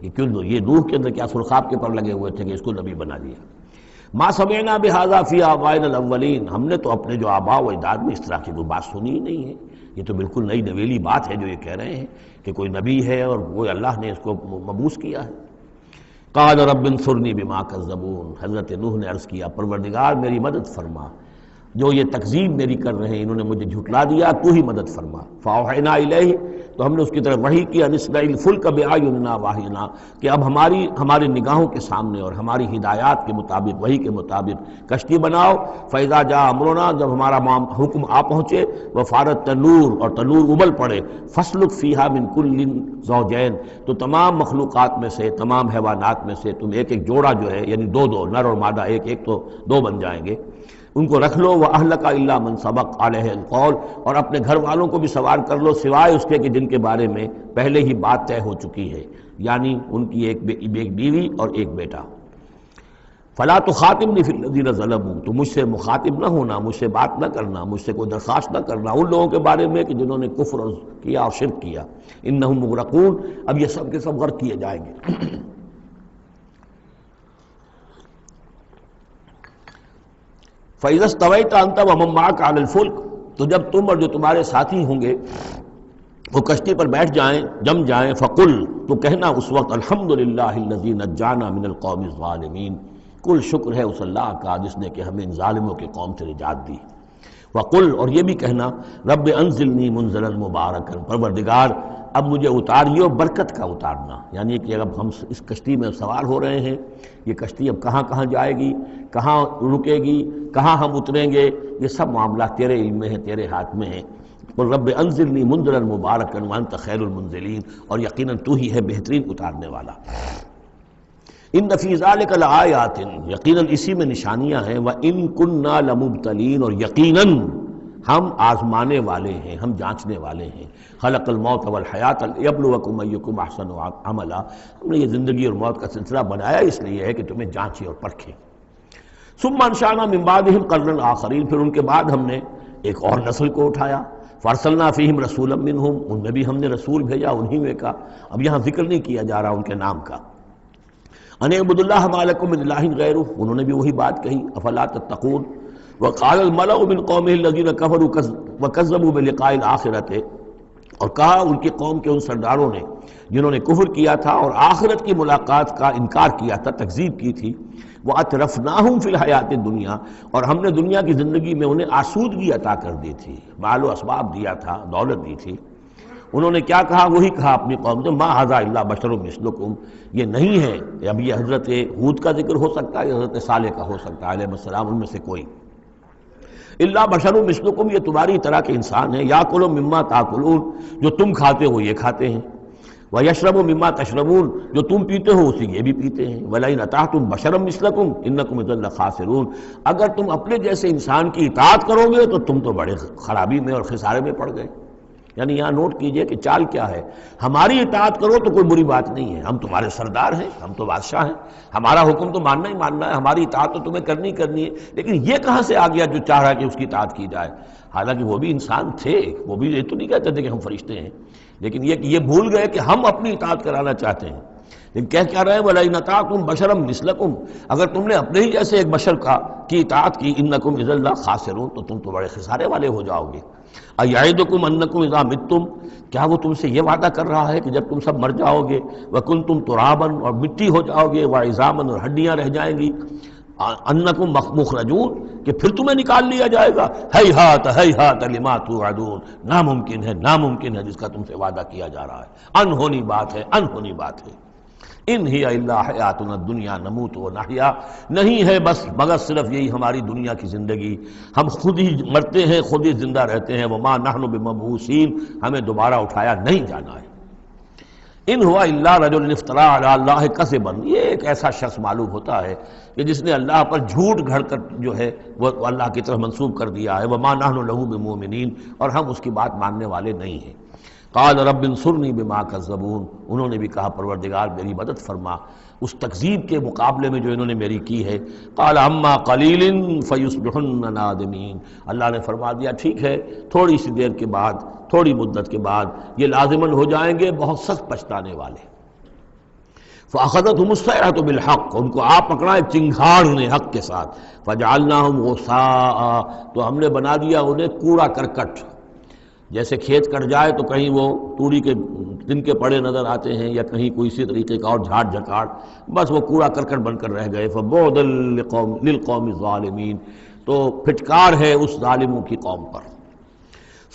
[SPEAKER 1] یہ کیوں یہ نوح کے اندر کیا سرخاب کے پر لگے ہوئے تھے کہ اس کو نبی بنا دیا۔ ما سمعنا بهذا فی آبائنا الاولین، ہم نے تو اپنے جو آباء و اجداد میں اس طرح کی کوئی بات سنی ہی نہیں ہے، یہ تو بالکل نئی نویلی بات ہے جو یہ کہہ رہے ہیں کہ کوئی نبی ہے اور وہ اللہ نے اس کو مبعوث کیا ہے۔ قال رب انصرنی بما کذبون، حضرت نوح نے عرض کیا پروردگار میری مدد فرما، جو یہ تکذیب میری کر رہے ہیں، انہوں نے مجھے جھٹلا دیا، تو ہی مدد فرما۔ فاوحینا الیہ، تو ہم نے اس کی طرف وحی کیا، نصنع الفلک بأعیننا واحینا، کہ اب ہماری نگاہوں کے سامنے اور ہماری ہدایات کے مطابق، وحی کے مطابق کشتی بناؤ، فاذا جاء امرنا، جب ہمارا حکم آ پہنچے، وفارت تنور، اور تنور ابل پڑے، فاسلک فیہا من کل زوجین، تو تمام مخلوقات میں سے، تمام حیوانات میں سے تم ایک ایک جوڑا جو ہے، یعنی دو دو، نر اور مادہ ایک ایک تو دو بن جائیں گے، ان کو رکھ لو، وَأَهْلَكَ إِلَّا مَنْ سَبَقَ عَلَيْهِ الْقَوْلُ، اور اپنے گھر والوں کو بھی سوار کر لو سوائے اس کے کہ جن کے بارے میں پہلے ہی بات طے ہو چکی ہے، یعنی ان کی ایک بیوی اور ایک بیٹا۔ فَلَا تُخَاطِبْنِي فِي الَّذِينَ ظَلَمُوا، تو مجھ سے مخاطب نہ ہونا، مجھ سے بات نہ کرنا، مجھ سے کوئی درخواست نہ کرنا ان لوگوں کے بارے میں کہ جنہوں نے کفر کیا اور شرک کیا، إِنَّهُمْ مُغْرَقُونَ، اب یہ سب کے سب غرق کیے جائیں گے۔ فَإِذَا اسْتَوَيْتَ أَنْتَ وَمَن مَّعَكَ عَلَى الْفُلْكِ، تو جب تم اور جو تمہارے ساتھی ہوں گے وہ کشتی پر بیٹھ جائیں، جم جائیں، فَقُلْ، تو کہنا اس وقت الحمدللہ الذی نجانا من القوم الظالمین، کل شکر ہے اس اللہ کا جس نے کہ ہمیں ان ظالموں کی قوم سے نجات دی۔ وَقُلْ، اور یہ بھی کہنا رب انزلنی منزلا مبارکا، پروردگار اب مجھے اتاریو برکت کا اتارنا، یعنی کہ اب ہم اس کشتی میں سوار ہو رہے ہیں، یہ کشتی اب کہاں کہاں جائے گی، کہاں رکے گی، کہاں ہم اتریں گے، یہ سب معاملات تیرے علم میں ہیں، تیرے ہاتھ میں ہیں۔ اور رب انزلنی منزلا مبارکا وانت خیر المنزلین، اور یقیناً تو ہی ہے بہترین اتارنے والا۔ ان فی ذلک لآیات، یقیناً اسی میں نشانیاں ہیں، وان کنا لمبتلین، اور یقیناً ہم آزمانے والے ہیں، ہم جانچنے والے ہیں۔ خلق الموت والحیات لیبلوکم ایکم احسن عملا، ہم نے یہ زندگی اور موت کا سلسلہ بنایا اس لیے ہے کہ تمہیں جانچے اور پرکھیں۔ ثم انشأنا من بعدہم قرنا آخرین، پھر ان کے بعد ہم نے ایک اور نسل کو اٹھایا، فارسلنا فیہم رسولا منہم، ان میں بھی ہم نے رسول بھیجا انہی میں کا، اب یہاں ذکر نہیں کیا جا رہا ان کے نام کا۔ ان اعبدوا اللہ ما لکم من الہ غیرہ، انہوں نے بھی وہی بات کہی، افلا تتقون۔ وقال الملأ من قومه الذین کفروا وکذبوا بلقاء الآخرۃ، اور کہا ان کی قوم کے ان سرداروں نے جنہوں نے کفر کیا تھا اور آخرت کی ملاقات کا انکار کیا تھا، تکذیب کی تھی، وَأَتْرَفْنَاهُمْ فِي الْحَيَاةِ الدُّنْيَا، اور ہم نے دنیا کی زندگی میں انہیں آسودگی عطا کر دی تھی، مال و اسباب دیا تھا، دولت دی تھی۔ انہوں نے کیا کہا، وہی کہا اپنی قوم سے، مَا هَذَا إِلَّا بَشَرٌ مِثْلُكُمْ، یہ نہیں ہے، اب یہ حضرت ہود کا ذکر ہو سکتا ہے، یا حضرت صالح کا ہو سکتا ہے علیہ السلام، ان میں سے کوئی۔ الا بشر مثلکم، یہ تمہاری طرح کے انسان ہیں، یاکل مما تاکلون، جو تم کھاتے ہو یہ کھاتے ہیں، ویشرب مما تشربون، جو تم پیتے ہو اسی یہ بھی پیتے ہیں، ولئن اطعتم بشرا مثلکم انکم اذا لخاسرون، اگر تم اپنے جیسے انسان کی اطاعت کرو گے تو تم تو بڑے خرابی میں اور خسارے میں پڑ گئے۔ یعنی یہاں نوٹ کیجئے کہ چال کیا ہے، ہماری اطاعت کرو تو کوئی بری بات نہیں ہے، ہم تمہارے سردار ہیں، ہم تو بادشاہ ہیں، ہمارا حکم تو ماننا ہی ماننا ہے، ہماری اطاعت تو تمہیں کرنی کرنی ہے۔ لیکن یہ کہاں سے آ گیا جو چاہ رہا ہے کہ اس کی اطاعت کی جائے؟ حالانکہ وہ بھی انسان تھے، وہ بھی یہ تو نہیں کہتے تھے کہ ہم فرشتے ہیں، لیکن یہ بھول گئے کہ ہم اپنی اطاعت کرانا چاہتے ہیں۔ لیکن کہہ کیا رہے ہیں وَلَئِنْ أَطَعْتُمْ بَشَرًا مِثْلَكُمْ، اگر تم نے اپنے ہی جیسے ایک بشر کی اطاعت کی، إِنَّكُمْ إِذًا لَخَاسِرُونَ، تو تم تو بڑے خسارے والے ہو جاؤ گے۔ أَيَعِدُكُمْ أَنَّكُمْ إِذَا مِتُّمْ، کیا وہ تم سے یہ وعدہ کر رہا ہے کہ جب تم سب مر جاؤ گے، وَكُنْتُمْ تُرَابًا، اور مٹی ہو جاؤ گے، وَعِظَامًا، اور ہڈیاں رہ جائیں گی، أَنَّكُمْ مُخْرَجُونَ، کہ پھر تمہیں نکال لیا جائے گا، ہیہات ہیہات لما توعدون، ناممکن ہے جس کا تم سے وعدہ کیا جا رہا ہے، انہونی بات ہے، انہونی بات ہے۔ ان ہی الا حیاتنا الدنیا نموت و نحیا، نہیں ہے بس مگر صرف یہی ہماری دنیا کی زندگی، ہم خود ہی مرتے ہیں، خود ہی زندہ رہتے ہیں، وما نحن بمبعوثین، ہمیں دوبارہ اٹھایا نہیں جانا ہے۔ ان ہوا الا رجل افترا علی اللہ کذبا، یہ ایک ایسا شخص معلوم ہوتا ہے کہ جس نے اللہ پر جھوٹ گھڑ کر جو ہے وہ اللہ کی طرف منسوب کر دیا ہے، وما نحن له بمؤمنین، اور ہم اس کی بات ماننے والے نہیں ہیں۔ قال رب انصرنی بما کذبون، انہوں نے بھی کہا پروردگار میری مدد فرما اس تکذیب کے مقابلے میں جو انہوں نے میری کی ہے۔ قال اما قلیل فیصبحن نادمین، اللہ نے فرما دیا ٹھیک ہے، تھوڑی سی دیر کے بعد، تھوڑی مدت کے بعد یہ لازماً ہو جائیں گے بہت سخت پچھتانے والے۔ فاخذتهم الصیحۃ بالحق، ان کو آپ پکڑا ایک چنگھاڑ انہیں حق کے ساتھ، فجعلناهم غثاء، تو ہم نے بنا دیا انہیں کوڑا کرکٹ، جیسے کھیت کٹ جائے تو کہیں وہ توڑی کے دن کے پڑے نظر آتے ہیں یا کہیں کوئی اسی طریقے کا اور جھاڑ جھکاڑ، بس وہ کوڑا کرکٹ بن کر رہ گئے۔ فبعدا للقوم الظالمین، تو پھٹکار ہے اس ظالموں کی قوم پر۔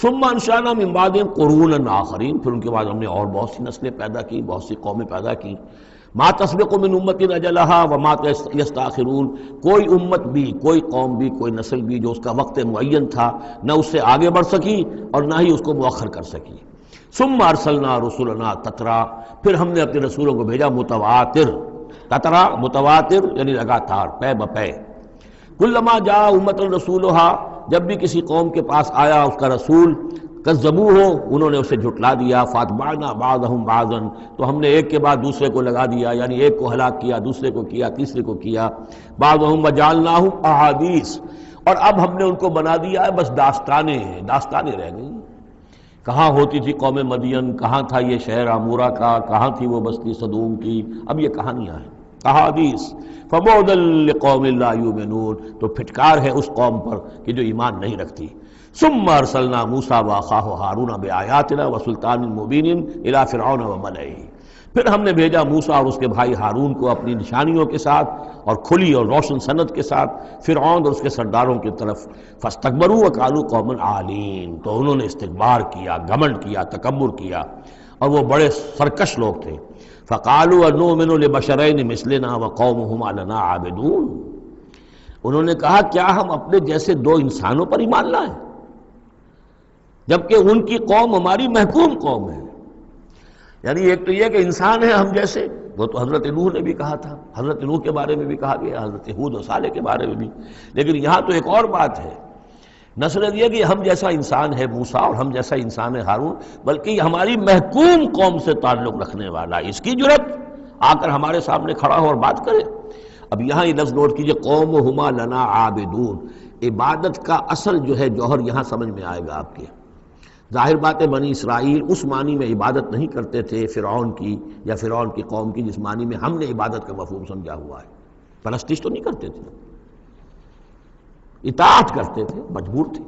[SPEAKER 1] ثم انشأنا من بعدهم قرونا آخرین، پھر ان کے بعد ہم نے اور بہت سی نسلیں پیدا کی، بہت سی قومیں پیدا کی۔ ما تسبق من امت اجلها وما یستاخرون، کوئی امت بھی، کوئی قوم بھی، کوئی نسل بھی جو اس کا وقت معین تھا نہ اس سے آگے بڑھ سکی اور نہ ہی اس کو مؤخر کر سکی۔ ثم ارسلنا رسلنا تترا، پھر ہم نے اپنے رسولوں کو بھیجا متواتر، تترا متواتر یعنی لگاتار، پے بپے۔ کلما جاء امۃ رسولها، جب بھی کسی قوم کے پاس آیا اس کا رسول، کذبوہ، انہوں نے اسے جھٹلا دیا، فاتبعنا بعضهم بعضا، تو ہم نے ایک کے بعد دوسرے کو لگا دیا، یعنی ایک کو ہلاک کیا، دوسرے کو کیا، تیسرے کو کیا، بعضهم وجعلناهم احادیث، اور اب ہم نے ان کو بنا دیا ہے بس داستانیں ہیں، داستانیں رہ گئی۔ کہاں ہوتی تھی قوم مدین، کہاں تھا یہ شہر عمورہ کا، کہاں تھی وہ بستی صدوم کی، اب یہ کہانیاں ہیں، احادیث۔ فبعدا لقوم لا یؤمنون، تو پھٹکار ہے اس قوم پر کہ جو ایمان نہیں رکھتی۔ ثم ارسلنا موسیٰ واخاہ ہارون بآیاتنا وسلطان مبین الی فرعون وملئہ، پھر ہم نے بھیجا موسیٰ اور اس کے بھائی ہارون کو اپنی نشانیوں کے ساتھ اور کھلی اور روشن سند کے ساتھ فرعون اور اس کے سرداروں کی طرف۔ فاستکبروا وقالوا قوم عالین، تو انہوں نے استکبار کیا، گھمنڈ کیا، تکبر کیا، اور وہ بڑے سرکش لوگ تھے۔ فقالوا انؤمن لبشرین مثلنا وقومهما لنا عابدون، انہوں نے کہا کیا ہم اپنے جیسے دو انسانوں پر ایمان لائیں جبکہ ان کی قوم ہماری محکوم قوم ہے۔ یعنی ایک تو یہ کہ انسان ہے ہم جیسے، وہ تو حضرت نوح نے بھی کہا تھا، حضرت نوح کے بارے میں بھی کہا گیا، حضرت ہود و صالح کے بارے میں بھی، لیکن یہاں تو ایک اور بات ہے، نہ صرف یہ کہ ہم جیسا انسان ہے موسیٰ اور ہم جیسا انسان ہے ہارون، بلکہ یہ ہماری محکوم قوم سے تعلق رکھنے والا، اس کی جرت آ کر ہمارے سامنے کھڑا ہو اور بات کرے۔ اب یہاں یہ لفظ نوٹ کیجئے، قومہما لنا عابدون، عبادت کا اصل جو ہے جوہر یہاں سمجھ میں آئے گا آپ کے۔ ظاہر بات ہے بنی اسرائیل اس معنی میں عبادت نہیں کرتے تھے فرعون کی یا فرعون کی قوم کی جس معنی میں ہم نے عبادت کا مفہوم سمجھا ہوا ہے، پرستش تو نہیں کرتے تھے، اطاعت کرتے تھے، مجبور تھے۔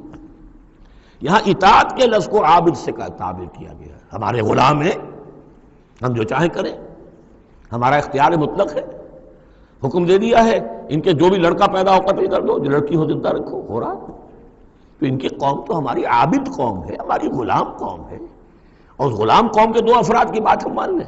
[SPEAKER 1] یہاں اطاعت کے لفظ کو عابد سے تعبیر کیا گیا ہے، ہمارے غلام ہیں، ہم جو چاہیں کریں، ہمارا اختیار مطلق ہے، حکم دے دیا ہے ان کے جو بھی لڑکا پیدا ہو قتل کر دو، جو لڑکی ہو زندہ رکھو، ہو رہا ہے۔ تو ان کی قوم تو ہماری عابد قوم ہے، ہماری غلام قوم ہے، اور اس غلام قوم کے دو افراد کی بات ہم مان لیں۔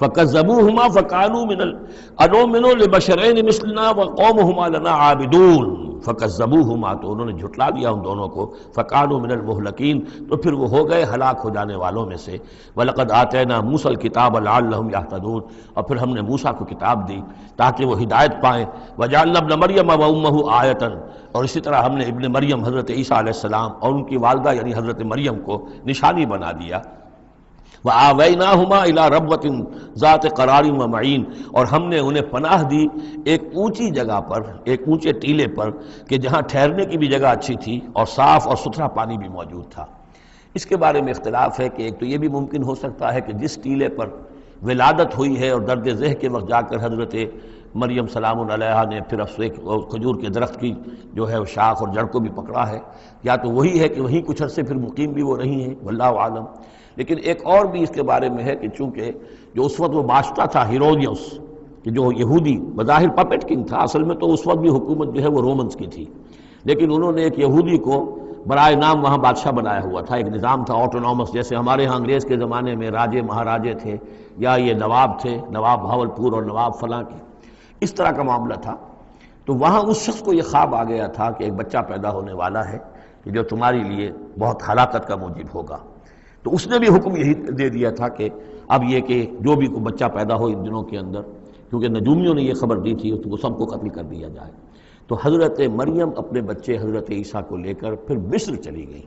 [SPEAKER 1] فکذبوہما فکانوا من انؤمنوا لبشرین مثلنا وقومہما لنا عابدون، فکذبوہما تو انہوں نے جھٹلا دیا ان دونوں کو، فکانوا من المہلکین تو پھر وہ ہو گئے ہلاک ہو جانے والوں میں سے۔ وَلَقَدْ آتَيْنَا مُوسَى الْكِتَابَ لَعَلَّهُمْ يَهْتَدُونَ، اور پھر ہم نے موسیٰ کو کتاب دی تاکہ وہ ہدایت پائیں۔ وَجَعَلْنَا ابْنَ مَرْيَمَ وَأُمَّهُ آیَةً، اور اسی طرح ہم نے ابن مریم حضرت عیسیٰ علیہ السلام اور ان کی والدہ یعنی حضرت مریم کو نشانی بنا دیا۔ وَآوَيْنَاهُمَا إِلَىٰ رَبْوَةٍ ذَاتِ قَرَارٍ وَمَعِينٍ، اور ہم نے انہیں پناہ دی ایک اونچی جگہ پر، ایک اونچے ٹیلے پر کہ جہاں ٹھہرنے کی بھی جگہ اچھی تھی اور صاف اور ستھرا پانی بھی موجود تھا۔ اس کے بارے میں اختلاف ہے کہ ایک تو یہ بھی ممکن ہو سکتا ہے کہ جس ٹیلے پر ولادت ہوئی ہے اور درد ذہ کے وقت جا کر حضرت مریم سلام علیہا نے پھر کھجور کے درخت کی جو ہے وہ شاخ اور جڑ کو بھی پکڑا ہے، یا تو وہی ہے کہ وہیں کچھ عرصے پھر مقیم بھی وہ رہی ہیں، واللہ عالم۔ لیکن ایک اور بھی اس کے بارے میں ہے کہ چونکہ جو اس وقت وہ بادشاہ تھا ہیرودیوس، کہ جو یہودی بظاہر پپٹ کنگ تھا، اصل میں تو اس وقت بھی حکومت جو ہے وہ رومنز کی تھی، لیکن انہوں نے ایک یہودی کو برائے نام وہاں بادشاہ بنایا ہوا تھا۔ ایک نظام تھا آٹونومس، جیسے ہمارے ہاں انگریز کے زمانے میں راجے مہاراجے تھے یا یہ نواب تھے، نواب بھاولپور اور نواب فلاں کے، اس طرح کا معاملہ تھا۔ تو وہاں اس شخص کو یہ خواب آ گیا تھا کہ ایک بچہ پیدا ہونے والا ہے کہ جو تمہاری لیے بہت ہلاکت کا موجب ہوگا۔ تو اس نے بھی حکم یہی دے دیا تھا کہ اب یہ کہ جو بھی کوئی بچہ پیدا ہو ان دنوں کے اندر، کیونکہ نجومیوں نے یہ خبر دی تھی تو وہ سب کو قتل کر دیا جائے۔ تو حضرت مریم اپنے بچے حضرت عیسیٰ کو لے کر پھر مصر چلی گئی،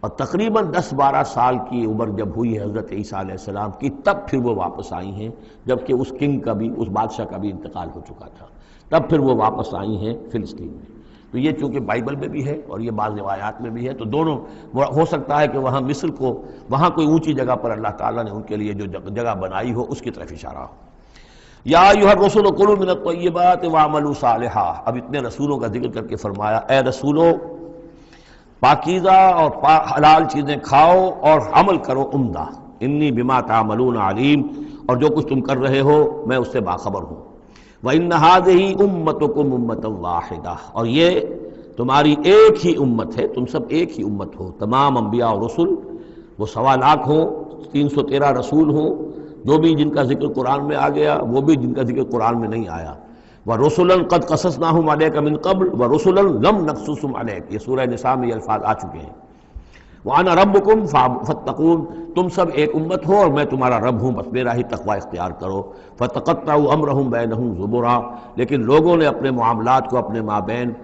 [SPEAKER 1] اور تقریباً 10-12 سال کی عمر جب ہوئی ہے حضرت عیسیٰ علیہ السلام کی، تب پھر وہ واپس آئی ہیں، جبکہ اس کنگ کا بھی، اس بادشاہ کا بھی انتقال ہو چکا تھا، تب پھر وہ واپس آئی ہیں فلسطین میں۔ تو یہ چونکہ بائبل میں بھی ہے اور یہ بعض روایات میں بھی ہے، تو دونوں ہو سکتا ہے کہ وہاں مصر کو، وہاں کوئی اونچی جگہ پر اللہ تعالیٰ نے ان کے لیے جو جگہ بنائی ہو اس کی طرف اشارہ ہو۔ یا ایھا الرسل کلوا من الطیبات واعملوا صالحا، اب اتنے رسولوں کا ذکر کر کے فرمایا اے رسولو پاکیزہ اور حلال چیزیں کھاؤ اور عمل کرو عمدہ، انی بما تعملون علیم، اور جو کچھ تم کر رہے ہو میں اس سے باخبر ہوں۔ وَإِنَّ هَٰذِهِ أُمَّتُكُمْ أُمَّةً وَاحِدَةً، اور یہ تمہاری ایک ہی امت ہے، تم سب ایک ہی امت ہو۔ تمام انبیاء اور رسل، وہ 1.25 لاکھ ہوں، 313 رسول ہوں، جو بھی جن کا ذکر قرآن میں آ گیا، وہ بھی جن کا ذکر قرآن میں نہیں آیا۔ وَرُسُلًا قَدْ قَصَصْنَاهُمْ عَلَيْكَ مِن قَبْلُ وَرُسُلًا لَمْ نَقْصُصْهُمْ عَلَيْكَ، یہ سورہ نساء میں یہ الفاظ آ چکے ہیں۔ وَأَنَا رَبُّكُمْ فَاتَّقُونِ، تم سب ایک امت ہو اور میں تمہارا رب ہوں، بس میرا ہی تقوی اختیار کرو۔ فَتَقَطَّعُوا أَمْرَهُمْ بَيْنَهُمْ زُبُرًا، لیکن لوگوں نے اپنے معاملات کو اپنے مابین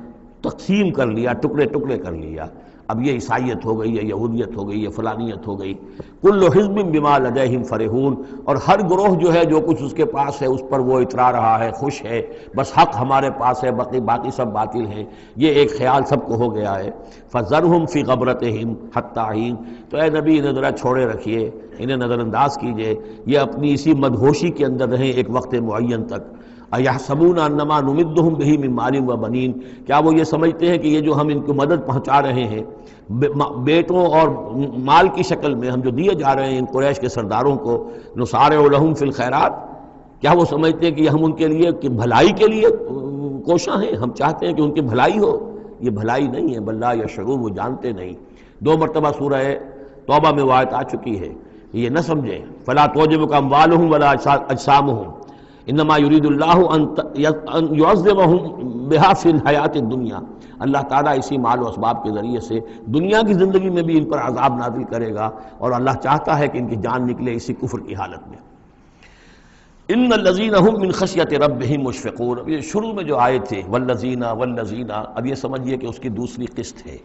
[SPEAKER 1] تقسیم کر لیا، ٹکڑے ٹکڑے کر لیا۔ اب یہ عیسائیت ہو گئی، یہ یہودیت ہو گئی، یہ فلانیت ہو گئی۔ کل حزب بما لدیہم فرحون، اور ہر گروہ جو ہے جو کچھ اس کے پاس ہے اس پر وہ اترا رہا ہے، خوش ہے، بس حق ہمارے پاس ہے، باقی سب باطل ہیں، یہ ایک خیال سب کو ہو گیا ہے۔ فذرہم فی غبرتہم حتی حین، تو اے نبی انہیں ذرا چھوڑے رکھیے، انہیں نظر انداز کیجئے، یہ اپنی اسی مدہوشی کے اندر رہیں ایک وقت معین تک۔ اَیَحْسَبُونَ أَنَّمَا نُمِدُّهُم بِهِ مِن مَالٍ وَبَنِینَ، کیا وہ یہ سمجھتے ہیں کہ یہ جو ہم ان کو مدد پہنچا رہے ہیں بیٹوں اور مال کی شکل میں، ہم جو دیے جا رہے ہیں ان قریش کے سرداروں کو، نُسَارِعُ لَهُم فِی الْخَیرَات، کیا وہ سمجھتے ہیں کہ ہم ان کے لیے کہ بھلائی کے لیے کوشاں ہیں، ہم چاہتے ہیں کہ ان کی بھلائی ہو؟ یہ بھلائی نہیں ہے، بل لا یشعرون، وہ جانتے نہیں۔ 2 مرتبہ سورہ توبہ میں وہ آیت آ چکی ہے، یہ نہ سمجھیں۔ فَلَا تُعْجِبُكَ أَمْوَالُهُمْ وَلَا أَجْسَامُهُم انما یرید اللہ ان یعذبہم بہا فی الحیات الدنیا، اللہ تعالیٰ اسی مال و اسباب کے ذریعے سے دنیا کی زندگی میں بھی ان پر عذاب نازل کرے گا، اور اللہ چاہتا ہے کہ ان کی جان نکلے اسی کفر کی حالت میں۔ ان الذین هم من خشیۃ ربہم مشفقون، اب یہ شروع میں جو آئے تھے والذین، اب یہ سمجھیے کہ اس کی دوسری قسط ہے۔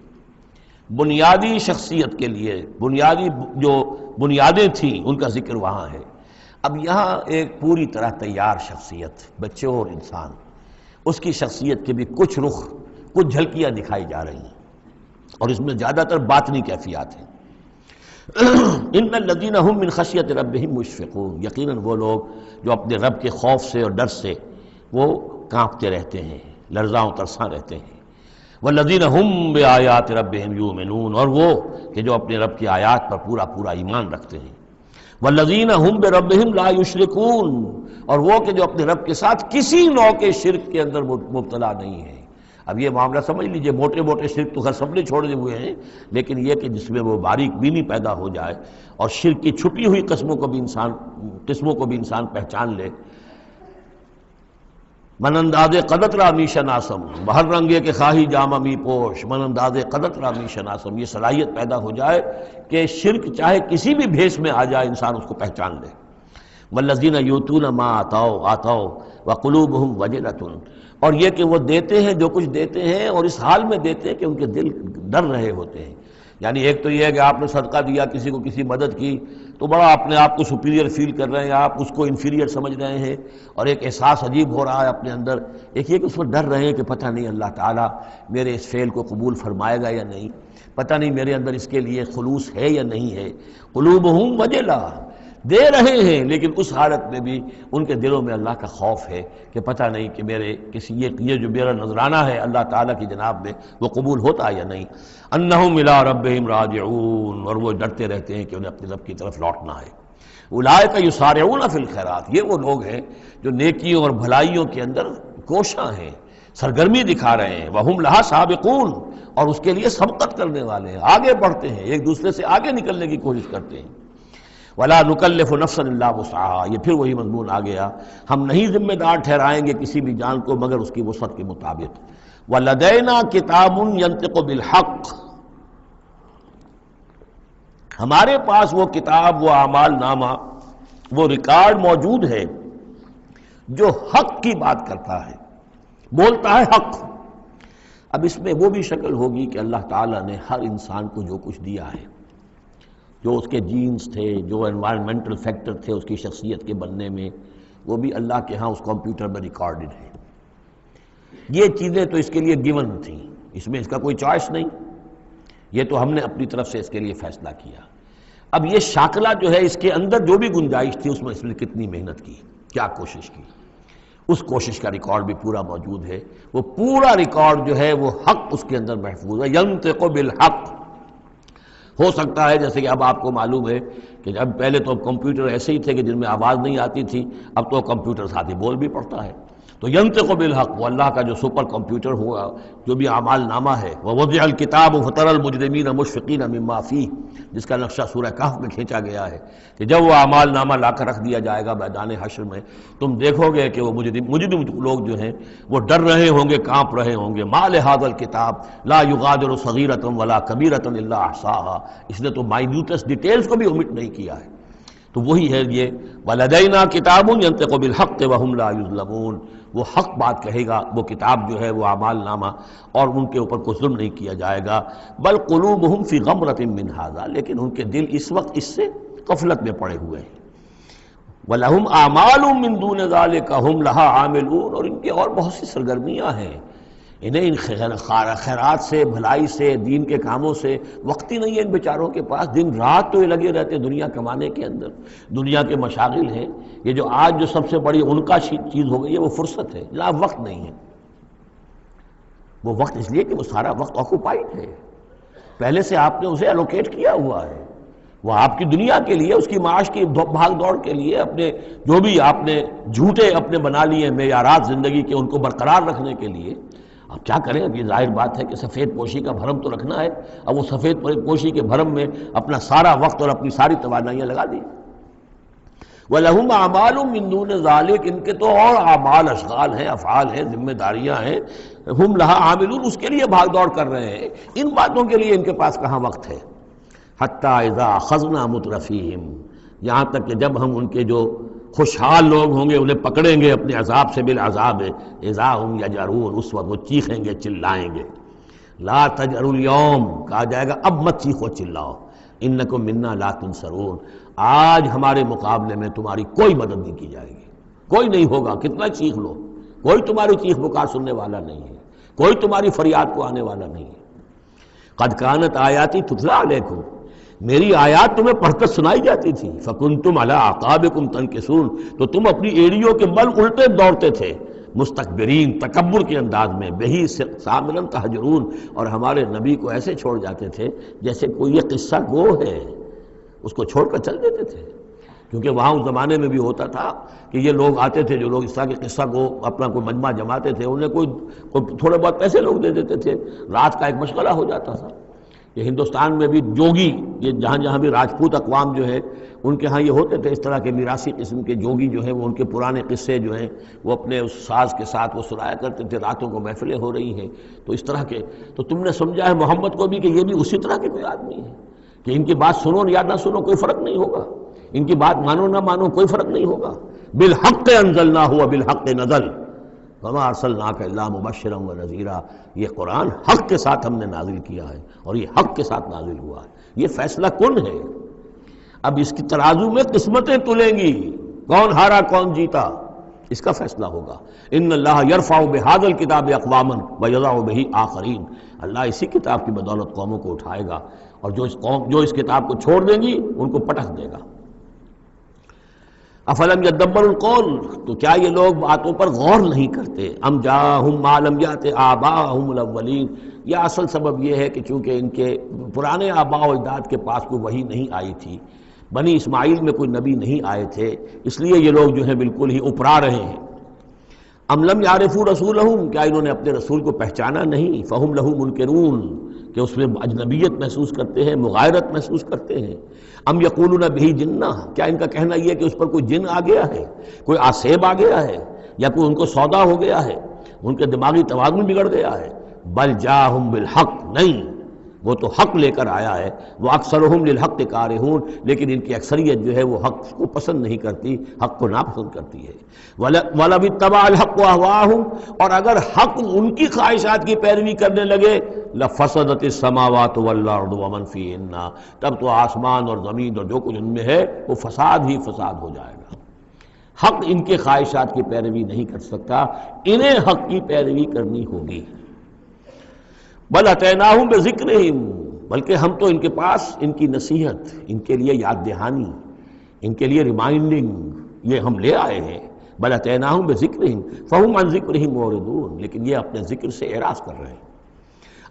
[SPEAKER 1] بنیادی شخصیت کے لیے بنیادی جو بنیادیں تھیں ان کا ذکر وہاں ہے۔ اب یہاں ایک پوری طرح تیار شخصیت، بچے اور انسان، اس کی شخصیت کے بھی کچھ رخ، کچھ جھلکیاں دکھائی جا رہی ہیں، اور اس میں زیادہ تر باطنی کیفیات ہیں۔ ان الذین هم من خشیۃ ربہم مشفقون، یقیناً وہ لوگ جو اپنے رب کے خوف سے اور ڈر سے وہ کانپتے رہتے ہیں، لرزاں و ترساں رہتے ہیں۔ والذین هم بآیات ربہم یؤمنون، اور وہ کہ جو اپنے رب کی آیات پر پورا پورا ایمان رکھتے ہیں۔ والذین هم بربہم لا یشرکون، اور وہ کہ جو اپنے رب کے ساتھ کسی نوع کے شرک کے اندر مبتلا نہیں ہے۔ اب یہ معاملہ سمجھ لیجئے، موٹے موٹے شرک تو خیر سب نے چھوڑے ہوئے ہیں، لیکن یہ کہ جس میں وہ باریک بینی پیدا ہو جائے اور شرک کی چھپی ہوئی قسموں کو بھی انسان پہچان لے۔ من انداز قدت را می شناسم، بہر رنگے کے خواہی جامہ می پوش، من انداز قدت را می شناسم، یہ صلاحیت پیدا ہو جائے کہ شرک چاہے کسی بھی بھیس میں آ جائے انسان اس کو پہچان لے۔ والذین یؤتون ما آتوا وقلوبہم وجلۃ، اور یہ کہ وہ دیتے ہیں جو کچھ دیتے ہیں اور اس حال میں دیتے ہیں کہ ان کے دل ڈر رہے ہوتے ہیں۔ یعنی ایک تو یہ ہے کہ آپ نے صدقہ دیا، کسی کو کسی مدد کی تو بڑا اپنے آپ کو سپیریئر فیل کر رہے ہیں، آپ اس کو انفیریئر سمجھ رہے ہیں اور ایک احساس عجیب ہو رہا ہے اپنے اندر۔ ایک یہ کہ اس پر ڈر رہے ہیں کہ پتہ نہیں اللہ تعالیٰ میرے اس فعل کو قبول فرمائے گا یا نہیں، پتہ نہیں میرے اندر اس کے لیے خلوص ہے یا نہیں ہے۔ قلوبہم وجلہ، دے رہے ہیں لیکن اس حالت میں بھی ان کے دلوں میں اللہ کا خوف ہے کہ پتہ نہیں کہ میرے کسی یہ جو میرا نذرانہ ہے اللہ تعالیٰ کی جناب میں وہ قبول ہوتا یا نہیں۔ انہم الی ربہم راجعون، اور وہ ڈرتے رہتے ہیں کہ انہیں اپنے رب کی طرف لوٹنا ہے۔ اولئک یسارعون فی الخیرات، یہ وہ لوگ ہیں جو نیکیوں اور بھلائیوں کے اندر کوشاں ہیں، سرگرمی دکھا رہے ہیں۔ وہم لہا سابقون، اور اس کے لیے سبقت کرنے والے ہیں، آگے بڑھتے ہیں، ایک دوسرے سے آگے نکلنے کی کوشش کرتے ہیں۔ ولا نکلف نفسا الا وسعها، یہ پھر وہی مضمون آ گیا، ہم نہیں ذمہ دار ٹھہرائیں گے کسی بھی جان کو مگر اس کی وسعت کے مطابق۔ ولدینا کتاب ینطق بالحق، ہمارے پاس وہ کتاب، وہ اعمال نامہ، وہ ریکارڈ موجود ہے جو حق کی بات کرتا ہے، بولتا ہے حق۔ اب اس میں وہ بھی شکل ہوگی کہ اللہ تعالیٰ نے ہر انسان کو جو کچھ دیا ہے، جو اس کے جینز تھے، جو انوائرمنٹل فیکٹر تھے اس کی شخصیت کے بننے میں، وہ بھی اللہ کے ہاں اس کمپیوٹر میں ریکارڈڈ ہے۔ یہ چیزیں تو اس کے لیے گیون تھیں، اس میں اس کا کوئی چوائس نہیں، یہ تو ہم نے اپنی طرف سے اس کے لیے فیصلہ کیا۔ اب یہ شاکلہ جو ہے، اس کے اندر جو بھی گنجائش تھی اس میں اس نے کتنی محنت کی، کیا کوشش کی، اس کوشش کا ریکارڈ بھی پورا موجود ہے۔ وہ پورا ریکارڈ جو ہے وہ حق اس کے اندر محفوظ ہے، ینطق بالحق۔ ہو سکتا ہے جیسے کہ اب آپ کو معلوم ہے کہ جب پہلے تو کمپیوٹر ایسے ہی تھے کہ جن میں آواز نہیں آتی تھی، اب تو کمپیوٹر ساتھ ہی بول بھی پڑتا ہے، تو ینطق بالحق، وہ اللہ کا جو سپر کمپیوٹر ہوا، جو بھی اعمال نامہ ہے۔ ووضع الکتاب فتری المجرمین مشفقین مما فیہ، جس کا نقشہ سورہ کہف میں کھینچا گیا ہے کہ جب وہ اعمال نامہ لا کر رکھ دیا جائے گا میدان حشر میں، تم دیکھو گے کہ وہ مجرم لوگ جو ہیں وہ ڈر رہے ہوں گے، کانپ رہے ہوں گے۔ ما لہذا الکتاب لا یغادر صغیرۃ ولا کبیرۃ الا احصاها، اس نے تو مائنیوٹس ڈیٹیلز کو بھی omit نہیں کیا ہے۔ تو وہی ہے یہ ولدینا کتاب ینطق بالحق وہم لا یظلمون، وہ حق بات کہے گا، وہ کتاب جو ہے وہ اعمال نامہ، اور ان کے اوپر کوئی ظلم نہیں کیا جائے گا۔ بل قلوبہم فی غمرۃ من ھذا، لیکن ان کے دل اس وقت اس سے غفلت میں پڑے ہوئے ہیں۔ وَلَهُمْ أَعْمَالٌ مِّن دُونِ ذَلِكَ هُمْ لَهَا عَامِلُونَ، اور ان کی اور بہت سی سرگرمیاں ہیں، انہیں ان خیرات سے، بھلائی سے، دین کے کاموں سے وقت ہی نہیں ہے ان بیچاروں کے پاس، دن رات تو یہ لگے رہتے دنیا کمانے کے اندر، دنیا کے مشاغل ہیں۔ یہ جو آج جو سب سے بڑی ان کا چیز ہو گئی ہے وہ فرصت ہے، جناب وقت نہیں ہے۔ وہ وقت اس لیے کہ وہ سارا وقت آکوپائڈ ہے، پہلے سے آپ نے اسے الوکیٹ کیا ہوا ہے، وہ آپ کی دنیا کے لیے، اس کی معاش کی بھاگ دوڑ کے لیے، اپنے جو بھی آپ نے جھوٹے اپنے بنا لیے معیارات زندگی کے ان کو برقرار رکھنے کے لیے۔ اب کیا کریں، اب یہ ظاہر بات ہے کہ سفید پوشی کا بھرم تو رکھنا ہے، اب وہ سفید پوشی کے بھرم میں اپنا سارا وقت اور اپنی ساری توانائیاں لگا دی۔ وَلَهُمْ أَعْمَالٌ مِّن دُونِ ذَلِكَ، ان کے تو اور اعمال، اشغال ہیں، افعال ہیں، ذمہ داریاں ہیں۔ ہم لہا عاملون، اس کے لیے بھاگ دوڑ کر رہے ہیں، ان باتوں کے لیے ان کے پاس کہاں وقت ہے۔ حَتَّى إِذَا أَخَذْنَا مُتْرَفِيهِمْ، یہاں تک کہ جب ہم ان کے جو خوشحال لوگ ہوں گے انہیں پکڑیں گے اپنے عذاب سے، بالعذاب، اذا ہم یجرون، اس وقت وہ چیخیں گے، چلائیں گے۔ لا تجروا اليوم، کہا جائے گا اب مت چیخو چلاؤ، انکم منا لا تنصرون، آج ہمارے مقابلے میں تمہاری کوئی مدد نہیں کی جائے گی، کوئی نہیں ہوگا، کتنا چیخ لو، کوئی تمہاری چیخ پکار سننے والا نہیں ہے، کوئی تمہاری فریاد کو آنے والا نہیں ہے۔ قد کانت آیاتی تتلی علیکم، میری آیات تمہیں پڑھ کر سنائی جاتی تھی، فکنتم علی اعقابکم تنکسون، تو تم اپنی ایڑیوں کے بل الٹے دوڑتے تھے، مستکبرین، تکبر کے انداز میں، بہی سامرن تہجرون، اور ہمارے نبی کو ایسے چھوڑ جاتے تھے جیسے کوئی یہ قصہ گو ہے، اس کو چھوڑ کر چل دیتے تھے، کیونکہ وہاں اس زمانے میں بھی ہوتا تھا کہ یہ لوگ آتے تھے، جو لوگ اس طرح کے قصہ کو اپنا کوئی مجمع جماتے تھے، انہیں کوئی تھوڑے بہت پیسے لوگ دے دیتے تھے، رات کا ایک مشغلہ ہو جاتا تھا۔ یہ ہندوستان میں بھی جوگی، یہ جہاں جہاں بھی راجپوت اقوام جو ہے ان کے ہاں یہ ہوتے تھے، اس طرح کے میراثی قسم کے جوگی جو ہیں وہ ان کے پرانے قصے جو ہیں وہ اپنے اس ساز کے ساتھ وہ سنایا کرتے تھے، راتوں کو محفلیں ہو رہی ہیں تو اس طرح کے، تو تم نے سمجھا ہے محمد کو بھی کہ یہ بھی اسی طرح کے کوئی آدمی ہے کہ ان کی بات سنو یا نہ سنو کوئی فرق نہیں ہوگا، ان کی بات مانو نہ مانو کوئی فرق نہیں ہوگا۔ بالحق انزلناہ وبالحق نزل وما ارسلناک الا مبشرا ونذیرا، یہ قرآن حق کے ساتھ ہم نے نازل کیا ہے اور یہ حق کے ساتھ نازل ہوا ہے، یہ فیصلہ کن ہے۔ اب اس کی ترازو میں قسمتیں تلیں گی، کون ہارا کون جیتا اس کا فیصلہ ہوگا۔ ان اللہ یرفع بہذا الکتاب اقواما ویضع بہ آخرین، اللہ اسی کتاب کی بدولت قوموں کو اٹھائے گا، اور جو اس کتاب کو چھوڑ دیں گی ان کو پٹخ دے گا۔ افلم یدبروا القول، تو کیا یہ لوگ باتوں پر غور نہیں کرتے؟ ام جاءہم ما لم یأت آباءہم الاولین، یہ اصل سبب یہ ہے کہ چونکہ ان کے پرانے آباء و اجداد کے پاس کوئی وحی نہیں آئی تھی، بنی اسماعیل میں کوئی نبی نہیں آئے تھے، اس لیے یہ لوگ جو ہیں بالکل ہی اپرا رہے ہیں۔ ام لم یعرفوا رسولہم، کیا انہوں نے اپنے رسول کو پہچانا نہیں؟ فہم لہ منکرون، کہ اس میں اجنبیت محسوس کرتے ہیں، مغایرت محسوس کرتے ہیں۔ ام یقولون بہ جنہ، کیا ان کا کہنا یہ ہے کہ اس پر کوئی جن آ گیا ہے، کوئی آسیب آ گیا ہے، یا کوئی ان کو سودا ہو گیا ہے، ان کے دماغی توازن بگڑ گیا ہے؟ بل جاءہم بالحق، نہیں، وہ تو حق لے کر آیا ہے۔ وہ اکثرہم للحق کارہون، لیکن ان کی اکثریت جو ہے وہ حق کو پسند نہیں کرتی، حق کو ناپسند کرتی ہے۔ وَلَوِ اتَّبَعَ الْحَقُّ أَهْوَاءَهُمْ، اور اگر حق ان کی خواہشات کی پیروی کرنے لگے، لَفَسَدَتِ السَّمَاوَاتُ وَالْأَرْضُ وَمَنْ فِيهِنَّ، تب تو آسمان اور زمین اور جو کچھ ان میں ہے وہ فساد ہی فساد ہو جائے گا۔ حق ان کے خواہشات کی پیروی نہیں کر سکتا، انہیں حق کی پیروی کرنی ہوگی۔ بل اتیناہم بذکرہم، بلکہ ہم تو ان کے پاس ان کی نصیحت، ان کے لیے یاد دہانی، ان کے لیے ریمائنڈنگ یہ ہم لے آئے ہیں۔ بل اتیناہم بذکرہم فہم عن ذکرہم معرضون، لیکن یہ اپنے ذکر سے اعراض کر رہے ہیں۔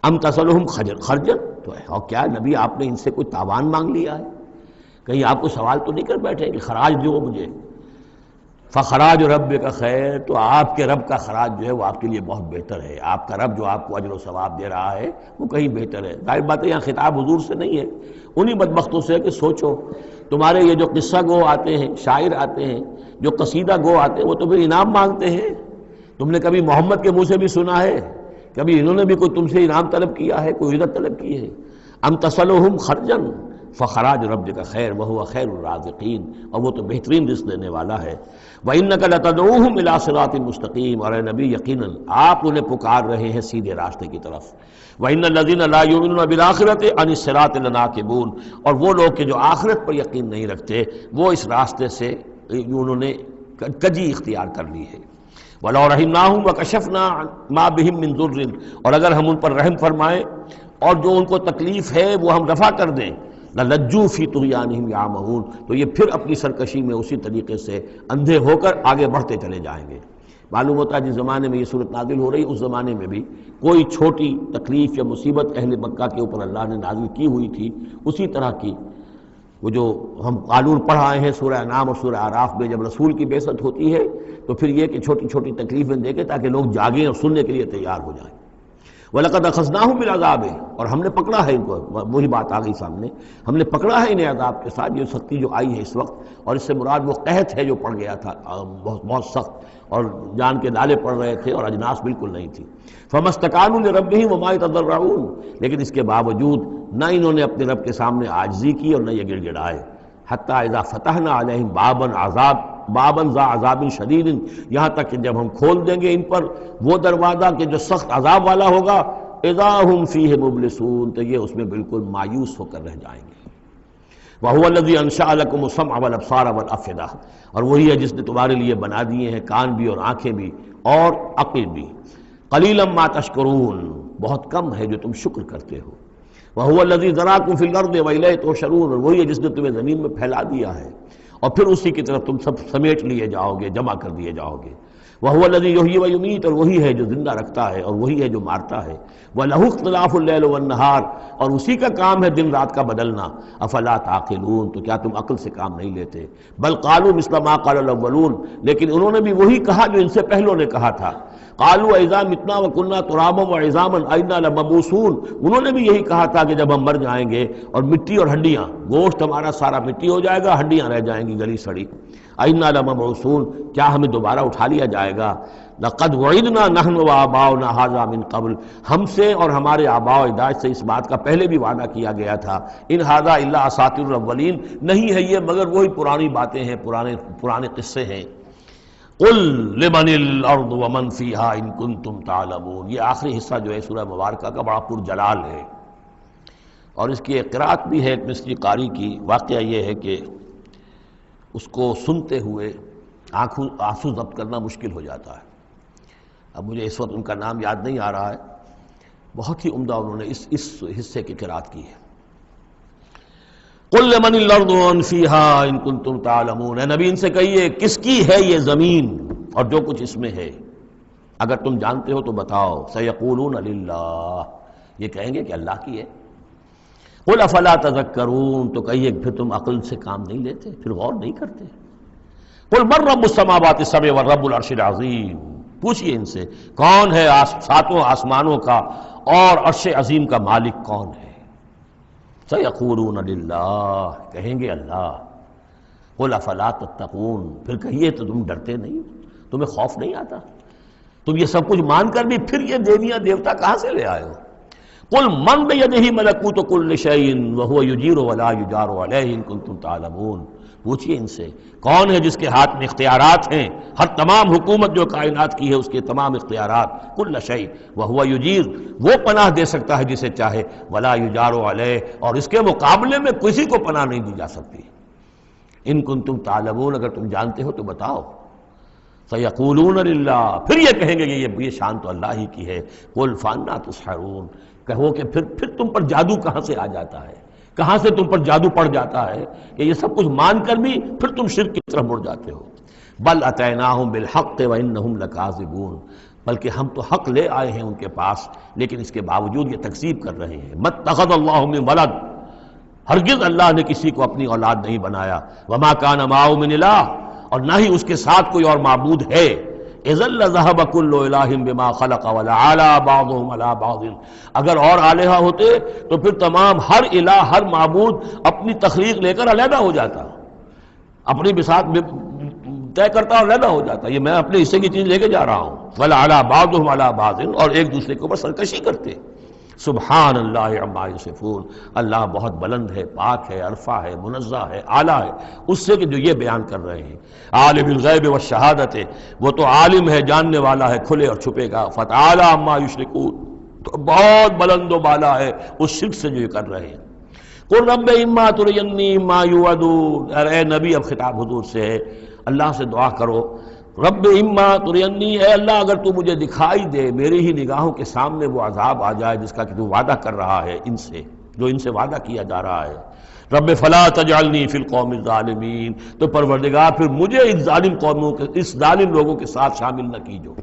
[SPEAKER 1] ام تسلہم خرجا، تو اور کیا نبی آپ نے ان سے کوئی تاوان مانگ لیا ہے؟ کہیں آپ کو سوال تو نہیں کر بیٹھے کہ خراج دو مجھے؟ فخراج ربک خیر، تو آپ کے رب کا خراج جو ہے وہ آپ کے لیے بہت بہتر ہے، آپ کا رب جو آپ کو اجر و ثواب دے رہا ہے وہ کہیں بہتر ہے۔ ظاہر بات ہے یہاں خطاب حضور سے نہیں ہے، انہی بدبختوں سے ہے کہ سوچو تمہارے یہ جو قصہ گو آتے ہیں، شاعر آتے ہیں، جو قصیدہ گو آتے ہیں، وہ تو پھر انعام مانگتے ہیں۔ تم نے کبھی محمد کے منہ سے بھی سنا ہے؟ کبھی انہوں نے بھی کوئی تم سے انعام طلب کیا ہے، کوئی عزت طلب کی ہے؟ ام تسلہم خرجا فخراج ربک خیر وہو خیر الرازقین، اور وہ تو بہترین رزق دینے والا ہے۔ وَإِنَّكَ لَتَدْعُوهُمْ إِلَىٰ صِرَاطٍ مُسْتَقِيمٍ، اور اے نبی یقیناً آپ انہیں پکار رہے ہیں سیدھے راستے کی طرف۔ وَإِنَّ الَّذِينَ لَا يُؤْمِنُونَ بِالْآخِرَةِ عَنِ الصِّرَاطِ لَنَاكِبُونَ، اور وہ لوگ کہ جو آخرت پر یقین نہیں رکھتے وہ اس راستے سے انہوں نے کجی اختیار کر لی ہے۔ وَلَوْ رَحِمْنَاهُمْ وَكَشَفْنَا مَا بِهِمْ مِنْ ضُرٍّ، اور اگر ہم ان پر رحم فرمائیں اور جو ان کو تکلیف ہے وہ ہم رفع کر دیں، لَلَجُّوا فِي طُغْيَانِهِمْ يَعْمَهُونَ، تو یہ پھر اپنی سرکشی میں اسی طریقے سے اندھے ہو کر آگے بڑھتے چلے جائیں گے۔ معلوم ہوتا ہے جس زمانے میں یہ صورت نازل ہو رہی، اس زمانے میں بھی کوئی چھوٹی تکلیف یا مصیبت اہل مکہ کے اوپر اللہ نے نازل کی ہوئی تھی، اسی طرح کی وہ جو ہم قانون پڑھ آئے ہیں سورہ انعام اور سورہ اعراف میں، جب رسول کی بعثت ہوتی ہے تو پھر یہ کہ چھوٹی چھوٹی تکلیفیں دے کے تاکہ لوگ جاگیں اور سننے کے لیے تیار ہو جائیں۔ وَلَقَدْ أَخَذْنَاهُمْ بِالْعَذَابِ، اور ہم نے پکڑا ہے ان کو، وہی بات آ گئی سامنے، ہم نے پکڑا ہے انہیں عذاب کے ساتھ، یہ سختی جو آئی ہے اس وقت، اور اس سے مراد وہ قحط ہے جو پڑ گیا تھا بہت بہت سخت، اور جان کے نالے پڑ رہے تھے اور اجناس بالکل نہیں تھی۔ فَمَا اسْتَكَانُوا لِرَبِّهِمْ وَمَا يَتَضَرَّعُونَ، لیکن اس کے باوجود نہ انہوں نے اپنے رب کے سامنے عاجزی کی اور نہ یہ گڑ گڑائے۔ حتیٰ اذا فتحنا علیہم بابا ذا عذاب شدید، یہاں تک کہ جب ہم کھول دیں گے ان پر وہ دروازہ کہ جو سخت عذاب والا ہوگا، اذا ہم فیہ مبلسون، تو یہ اس میں بالکل مایوس ہو کر رہ جائیں گے۔ وَهُوَ الَّذِي أَنشَأَ لَكُمُ السَّمْعَ وَالْأَبْصَارَ وَالْأَفْئِدَةَ، اور وہی ہے جس نے تمہارے لیے بنا دیے ہیں کان بھی اور آنکھیں بھی اور عقل بھی۔ قَلِيلًا مَا تَشْكُرُونَ، بہت کم ہے جو تم شکر کرتے ہو۔ وَهُوَ الَّذِي ذَرَاكُمْ فِي الْأَرْضِ وَإِلَيْهِ تُحْشَرُونَ، اور وہی ہے جس نے تمہیں زمین میں پھیلا دیا ہے اور پھر اسی کی طرف تم سب سمیٹ لیے جاؤ گے، جمع کر دیے جاؤ گے۔ وَهُوَ الَّذِي يُحْيِي وَيُمِيتُ، اور وہی ہے جو زندہ رکھتا ہے اور وہی ہے جو مارتا ہے، وَلَهُ اخْتِلَافُ اللَّيْلِ وَالنَّهَارِ، اور اسی کا کام ہے دن رات کا بدلنا، أَفَلَا تَعْقِلُونَ، تو کیا تم عقل سے کام نہیں لیتے؟ بل قالوا مثل ما قال الاولون، لیکن انہوں نے بھی وہی کہا جو ان سے پہلوں نے کہا تھا، قالوا اذا متنا وكنا ترابا وعظاما أئنا لمبعوثون، انہوں نے بھی یہی کہا تھا کہ جب ہم مر جائیں گے اور مٹی اور ہڈیاں، گوشت ہمارا سارا مٹی ہو جائے گا، ہڈیاں رہ جائیں گی گلی سڑی، أئنا لمبعوثون، کیا ہمیں دوبارہ اٹھا لیا جائے گا؟ لقد وعدنا نحن وآباؤنا هذا من قبل، ہم سے اور ہمارے آباء و اجداد سے اس بات کا پہلے بھی وعدہ کیا گیا تھا، ان هذا الا اساطیر الاولین، نہیں ہے یہ مگر وہی پرانی باتیں ہیں، پرانے قصے ہیں۔ قل لمن الارض ومن فیها ان کنتم تعلمون، یہ آخری حصہ جو ہے سورہ مبارکہ کا بڑا پرجلال ہے، اور اس کی ایک قرأت بھی ہے ایک مصری قاری کی۔ واقعہ یہ ہے کہ اس کو سنتے ہوئے آنسو ضبط کرنا مشکل ہو جاتا ہے۔ اب مجھے اس وقت ان کا نام یاد نہیں آ رہا ہے، بہت ہی عمدہ انہوں نے اس حصے کی قرأت کی ہے۔ قل لمن الارض ومن فیها ان کنتم تعلمون، اے نبی ان سے کہیے کس کی ہے یہ زمین اور جو کچھ اس میں ہے، اگر تم جانتے ہو تو بتاؤ۔ سیقولون للہ، یہ کہیں گے کہ اللہ کی ہے۔ قل افلا تذکرون، تو کہیے پھر تم عقل سے کام نہیں لیتے، پھر غور نہیں کرتے۔ قل من رب السماوات السبع ورب العرش العظیم، پوچھئے ان سے کون ہے ساتوں آسمانوں کا اور عرش عظیم کا مالک کون ہے؟ سیقولون للہ، کہیں گے اللہ۔ قل افلا تتقون، پھر کہیے تو تم ڈرتے نہیں، تمہیں خوف نہیں آتا؟ تم یہ سب کچھ مان کر بھی پھر یہ دیویاں دیوتا کہاں سے لے آئے ہو؟ قل من بیدہ ملکوت کل شیء وہو یجیر ولا یجار علیہ ان کنتم تعلمون، پوچھئے ان سے کون ہے جس کے ہاتھ میں اختیارات ہیں، ہر تمام حکومت جو کائنات کی ہے اس کے تمام اختیارات، کل شیء وہو یجیر، وہ پناہ دے سکتا ہے جسے چاہے، ولا یجار علیہ، اور اس کے مقابلے میں کسی کو پناہ نہیں دی جا سکتی۔ ان کنتم تعلمون، اگر تم جانتے ہو تو بتاؤ۔ سیقولون للہ، پھر یہ کہیں گے کہ یہ شان تو اللہ ہی کی ہے۔ قل فانا تسحرون، کہو کہ پھر تم پر جادو کہاں سے آ جاتا ہے، کہاں سے تم پر جادو پڑ جاتا ہے کہ یہ سب کچھ مان کر بھی پھر تم شرک کی طرف مڑ جاتے ہو۔ بل اتیناہم بالحق وانہم لکاذبون، بلکہ ہم تو حق لے آئے ہیں ان کے پاس، لیکن اس کے باوجود یہ تکذیب کر رہے ہیں۔ متخذ اللہ من ولد، ہرگز اللہ نے کسی کو اپنی اولاد نہیں بنایا، وما کان معہ من الہ، اور نہ ہی اس کے ساتھ کوئی اور معبود ہے۔ اذا لذهب كل الہ بما خلق ولعلى بعضهم على بعض، اگر اور الہہ ہوتے تو پھر تمام ہر الہ ہر معبود اپنی تخلیق لے کر علیحدہ ہو جاتا، اپنی بساط طے کرتا اور علیحدہ ہو جاتا، یہ میں اپنے حصے کی چیز لے کے جا رہا ہوں۔ ولعلى بعضهم على بعض، اور ایک دوسرے کے اوپر سرکشی کرتے۔ سبحان اللہ عما یصفون، اللہ بہت بلند ہے، پاک ہے، عرفہ ہے، منزہ ہے، اعلیٰ ہے اس سے کہ جو یہ بیان کر رہے ہیں۔ عالم الغیب والشہادت، وہ تو عالم ہے، جاننے والا ہے کھلے اور چھپے کا۔ فتعالی عما یشرکون، تو بہت بلند و بالا ہے اس شرک سے جو یہ کر رہے ہیں۔ قل رب اما ترینی ما یوعدون، اے نبی اب خطاب حضور سے ہے، اللہ سے دعا کرو، رب اما ترینی، اے اللہ اگر تو مجھے دکھائی دے، میری ہی نگاہوں کے سامنے وہ عذاب آ جائے جس کا کہ تو وعدہ کر رہا ہے ان سے، جو ان سے وعدہ کیا جا رہا ہے۔ رب فلا تجعلنی فی القوم الظالمین، تو پروردگار پھر مجھے اس ظالم قوموں کے، اس ظالم لوگوں کے ساتھ شامل نہ کیجو۔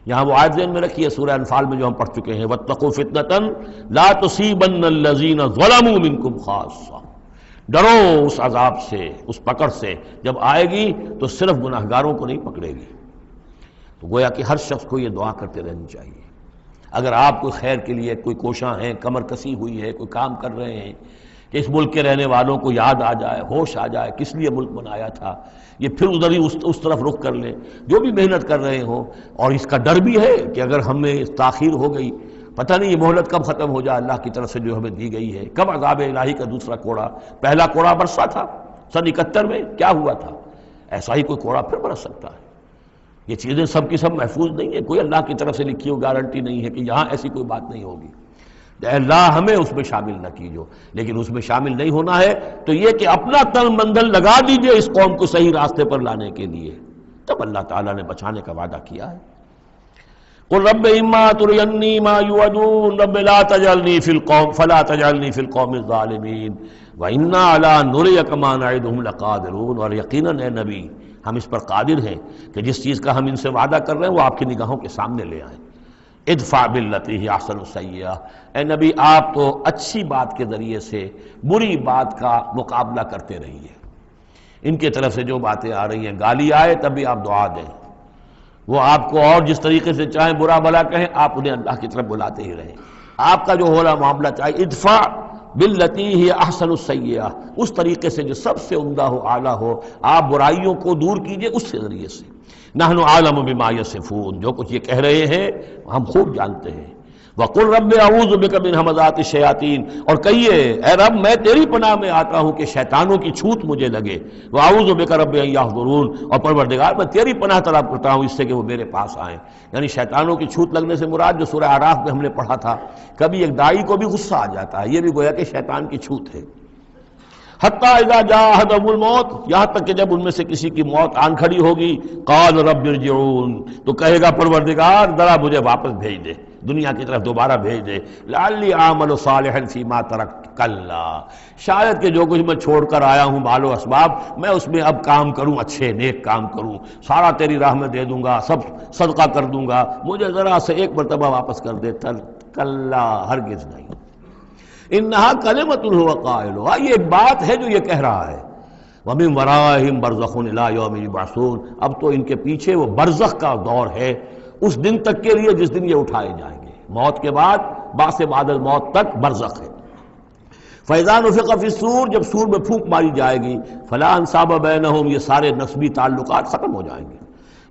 [SPEAKER 1] یہاں وہ آیت ذہن میں رکھیے سورہ انفال میں جو ہم پڑھ چکے ہیں، واتقوا فتنة لا تصیبن الذین ظلموا منکم خاصہ، ڈرو اس عذاب سے، اس پکڑ سے، جب آئے گی تو صرف گناہگاروں کو نہیں پکڑے گی۔ تو گویا کہ ہر شخص کو یہ دعا کرتے رہنی چاہیے۔ اگر آپ کوئی خیر کے لیے کوئی کوشاں ہیں، کمر کسی ہوئی ہے، کوئی کام کر رہے ہیں کہ اس ملک کے رہنے والوں کو یاد آ جائے، ہوش آ جائے کس لیے ملک بنایا تھا، یہ پھر ادھر ہی اس طرف رخ کر لیں، جو بھی محنت کر رہے ہوں، اور اس کا ڈر بھی ہے کہ اگر ہمیں تاخیر ہو گئی، پتہ نہیں یہ مہلت کب ختم ہو جائے اللہ کی طرف سے جو ہمیں دی گئی ہے، کب عذاب الہی کا دوسرا کوڑا، پہلا کوڑا برسا تھا سن 71 میں، کیا ہوا تھا، ایسا ہی کوئی کوڑا پھر برس سکتا ہے۔ یہ چیزیں سب کی سب محفوظ نہیں ہیں، کوئی اللہ کی طرف سے لکھی ہوئی گارنٹی نہیں ہے کہ یہاں ایسی کوئی بات نہیں ہوگی۔ اے اللہ ہمیں اس میں شامل نہ کیجو، لیکن اس میں شامل نہیں ہونا ہے تو یہ کہ اپنا تن بندھن لگا دیجئے اس قوم کو صحیح راستے پر لانے کے لیے، تب اللہ تعالیٰ نے بچانے کا وعدہ کیا ہے۔ قل رب اما ترینی ما یوعدون رب لا تجعلنی فی القوم فلا تجعلنی فی القوم الظالمین وانا علی نریک ما نعدہم لقادرون، اور یقیناً اے نبی ہم اس پر قادر ہیں کہ جس چیز کا ہم ان سے وعدہ کر رہے ہیں وہ آپ کی نگاہوں کے سامنے لے آئیں۔ ادفع باللتی ہی احسن السیئہ، اے نبی آپ تو اچھی بات کے ذریعے سے بری بات کا مقابلہ کرتے رہیے۔ ان کی طرف سے جو باتیں آ رہی ہیں، گالی آئے تب بھی آپ دعا دیں، وہ آپ کو اور جس طریقے سے چاہیں برا بھلا کہیں، آپ انہیں اللہ کی طرف بلاتے ہی رہیں۔ آپ کا جو ہو رہا معاملہ چاہیے ادفع باللتی ہی احسن السیئہ، اس طریقے سے جو سب سے عمدہ ہو، اعلیٰ ہو، آپ برائیوں کو دور کیجئے اس کے ذریعے سے۔ نحن اعلم بما یصفون، جو کچھ یہ کہہ رہے ہیں ہم خوب جانتے ہیں۔ وقل رب اعوذ بک من ہمزات الشیاطین، اور کہیے اے رب میں تیری پناہ میں آتا ہوں کہ شیطانوں کی چھوت مجھے لگے۔ واعوذ بک رب ان یحضرون، اور پروردگار میں تیری پناہ طلب کرتا ہوں اس سے کہ وہ میرے پاس آئیں۔ یعنی شیطانوں کی چھوت لگنے سے مراد جو سورہ اعراف میں ہم نے پڑھا تھا، کبھی ایک داعی کو بھی غصہ آ جاتا ہے، یہ بھی گویا کہ شیطان کی چھوت ہے۔ حتیٰ اذا جاء احدهم الموت، یہاں تک کہ جب ان میں سے کسی کی موت آن کھڑی ہوگی، قال رب ارجعون، تو کہے گا پروردگار ذرا مجھے واپس بھیج دے، دنیا کی طرف دوبارہ بھیج دے۔ لعلی اعمل صالحا فیما ترکت، کلا، شاید کہ جو کچھ میں چھوڑ کر آیا ہوں بال و اسباب، میں اس میں اب کام کروں، اچھے نیک کام کروں، سارا تیری راہ میں دے دوں گا، سب صدقہ کر دوں گا، مجھے ذرا سے ایک مرتبہ واپس کر دے۔ کلا، ہرگز نہیں۔ انہا کلمۃ هو قائلھا، یہ ایک بات ہے جو یہ کہہ رہا ہے۔ ومن ورائہم برزخ الی یوم یبعثون، اب تو ان کے پیچھے وہ برزخ کا دور ہے، اس دن تک کے لیے جس دن یہ اٹھائے جائیں گے، موت کے بعد، بعث بعد الموت تک برزخ ہے۔ فَإِذَا نُفِخَ فِي الصُّورِ، جب سور میں پھونک ماری جائے گی، فَلَا أَنْسَابَ بَيْنَهُمْ، یہ سارے نسبی تعلقات ختم ہو جائیں گے۔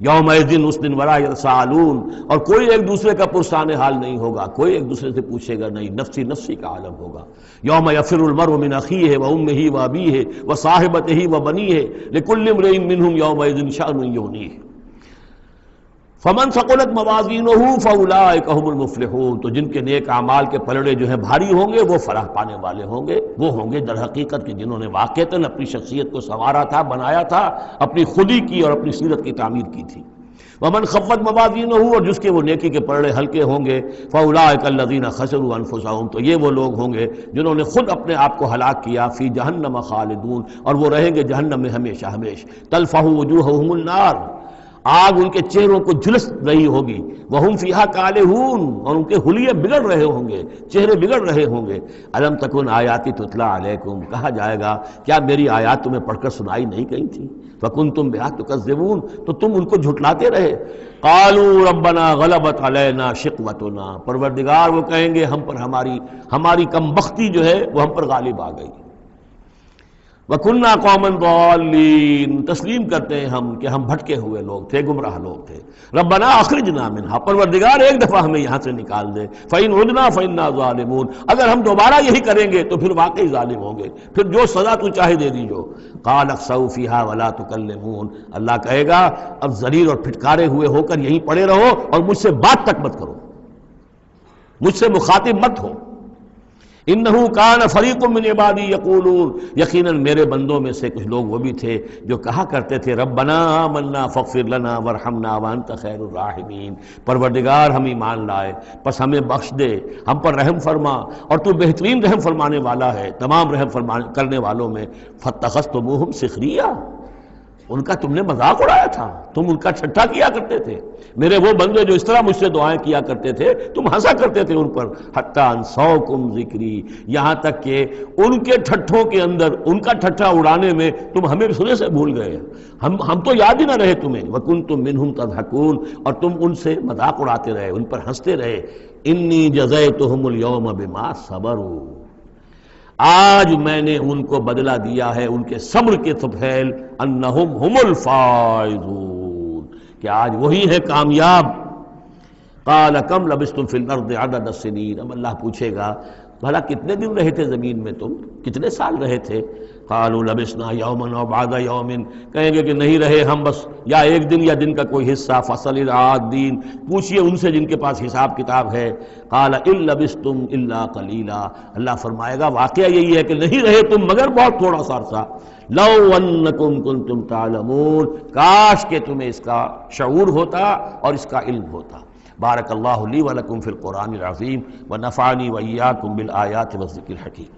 [SPEAKER 1] یومئذ، اس دن، ولا یتساءلون، اور کوئی ایک دوسرے کا پرسان حال نہیں ہوگا، کوئی ایک دوسرے سے پوچھے گا نہیں، نفسی نفسی کا عالم ہوگا۔ یوم یفر المرء من اخیہ وامہ وابیہ وصاحبتہ وبنیہ لکل امرئ منہم یومئذ شأن یغنیہ۔ فمن ثقلت موازینہ فاولئک هم المفلحون، تو جن کے نیک اعمال کے پلڑے جو ہیں بھاری ہوں گے وہ فلاح پانے والے ہوں گے، وہ ہوں گے در حقیقت کہ جنہوں نے واقعتاً اپنی شخصیت کو سنوارا تھا، بنایا تھا، اپنی خودی کی اور اپنی سیرت کی تعمیر کی تھی۔ ومن خفت موازینہ، اور جس کے وہ نیکی کے پلڑے ہلکے ہوں گے، فاولئک الذین خسروا انفسهم، تو یہ وہ لوگ ہوں گے جنہوں نے خود اپنے آپ کو ہلاک کیا۔ فی جہنم خالدون، اور وہ رہیں گے جہنم میں ہمیشہ ہمیش۔ تلفح وجوہہم النار، آگ ان کے چہروں کو جھلس رہی ہوگی۔ وہم فیہا کالہون، اور ان کے حلیے بگڑ رہے ہوں گے، چہرے بگڑ رہے ہوں گے۔ الم تکن آیاتی تتلی علیکم، کہا جائے گا کیا میری آیات تمہیں پڑھ کر سنائی نہیں گئی تھی؟ فکنتم بہا تکذبون، تو تم ان کو جھٹلاتے رہے۔ قالوا ربنا غلبت علینا شقوتنا، پروردگار وہ کہیں گے ہم پر ہماری کم بختی جو ہے وہ ہم پر غالب آ گئی۔ وَكُنَّا قَوْمًا ضَالِّينَ، تسلیم کرتے ہیں ہم کہ ہم بھٹکے ہوئے لوگ تھے، گمراہ لوگ تھے۔ ربنا اخرجنا منہا، پروردگار ایک دفعہ ہمیں یہاں سے نکال دے۔ فَإِنْ عُدْنَا فَإِنَّا ظَالِمُونَ، اگر ہم دوبارہ یہی کریں گے تو پھر واقعی ظالم ہوں گے، پھر جو سزا تو چاہے دے دیجو۔ قَالَ اخْسَئُوا فِيهَا وَلَا تُكَلِّمُونَ، اللہ کہے گا اب ذلیل اور پھٹکارے ہوئے ہو کر یہیں پڑے رہو اور مجھ سے بات تک مت کرو، مجھ سے مخاطب مت ہو۔ انہو کان فریق من عبادی یقولون، یقیناً میرے بندوں میں سے کچھ لوگ وہ بھی تھے جو کہا کرتے تھے ربنا آمنا فاغفر لنا وارحمنا وانت خیر الراحمین، پروردگار ہم ایمان لائے پس ہمیں بخش دے، ہم پر رحم فرما، اور تو بہترین رحم فرمانے والا ہے تمام رحم کرنے والوں میں۔ فاتخذتموہم سخریا، ان کا تم نے مذاق اڑایا تھا، تم ان کا ٹھٹھا کیا کرتے تھے، میرے وہ بندے جو اس طرح مجھ سے دعائیں کیا کرتے تھے تم ہنسا کرتے تھے ان پر۔ حتی انسوکم ذکری، یہاں تک کہ ان کے ٹھٹھوں کے اندر، ان کا ٹھٹھا اڑانے میں تم ہمیں سنے سے بھول گئے، ہم تو یاد ہی نہ رہے تمہیں۔ وکنتم منہم تضحکون، اور تم ان سے مذاق اڑاتے رہے، ان پر ہنستے رہے۔ انی جزیتہم اليوم بما صبروا، آج میں نے ان کو بدلہ دیا ہے ان کے صبر کے طفیل، انہم ہم الفائزون، کہ آج وہی ہے کامیاب۔ قال کم لبثتم فی الارض عدد السنین، اب اللہ پوچھے گا بھلا کتنے دن رہے تھے زمین میں، تم کتنے سال رہے تھے؟ قالوا لبثنا یوما او بعد یوم، کہیں گے کہ نہیں رہے ہم بس یا ایک دن یا دن کا کوئی حصہ۔ فصل العادین، پوچھئے ان سے جن کے پاس حساب کتاب ہے۔ قال ان لبثتم الا قلیلا، اللہ فرمائے گا واقعہ یہی ہے کہ نہیں رہے تم مگر بہت تھوڑا سا عرصہ۔ لو انکم کنتم تعلمون، کاش کہ تمہیں اس کا شعور ہوتا اور اس کا علم ہوتا۔ بارک اللہ لی ولکم فی القرآن العظیم ونفعنی وإیاکم بالآیات والذکر الحکیم۔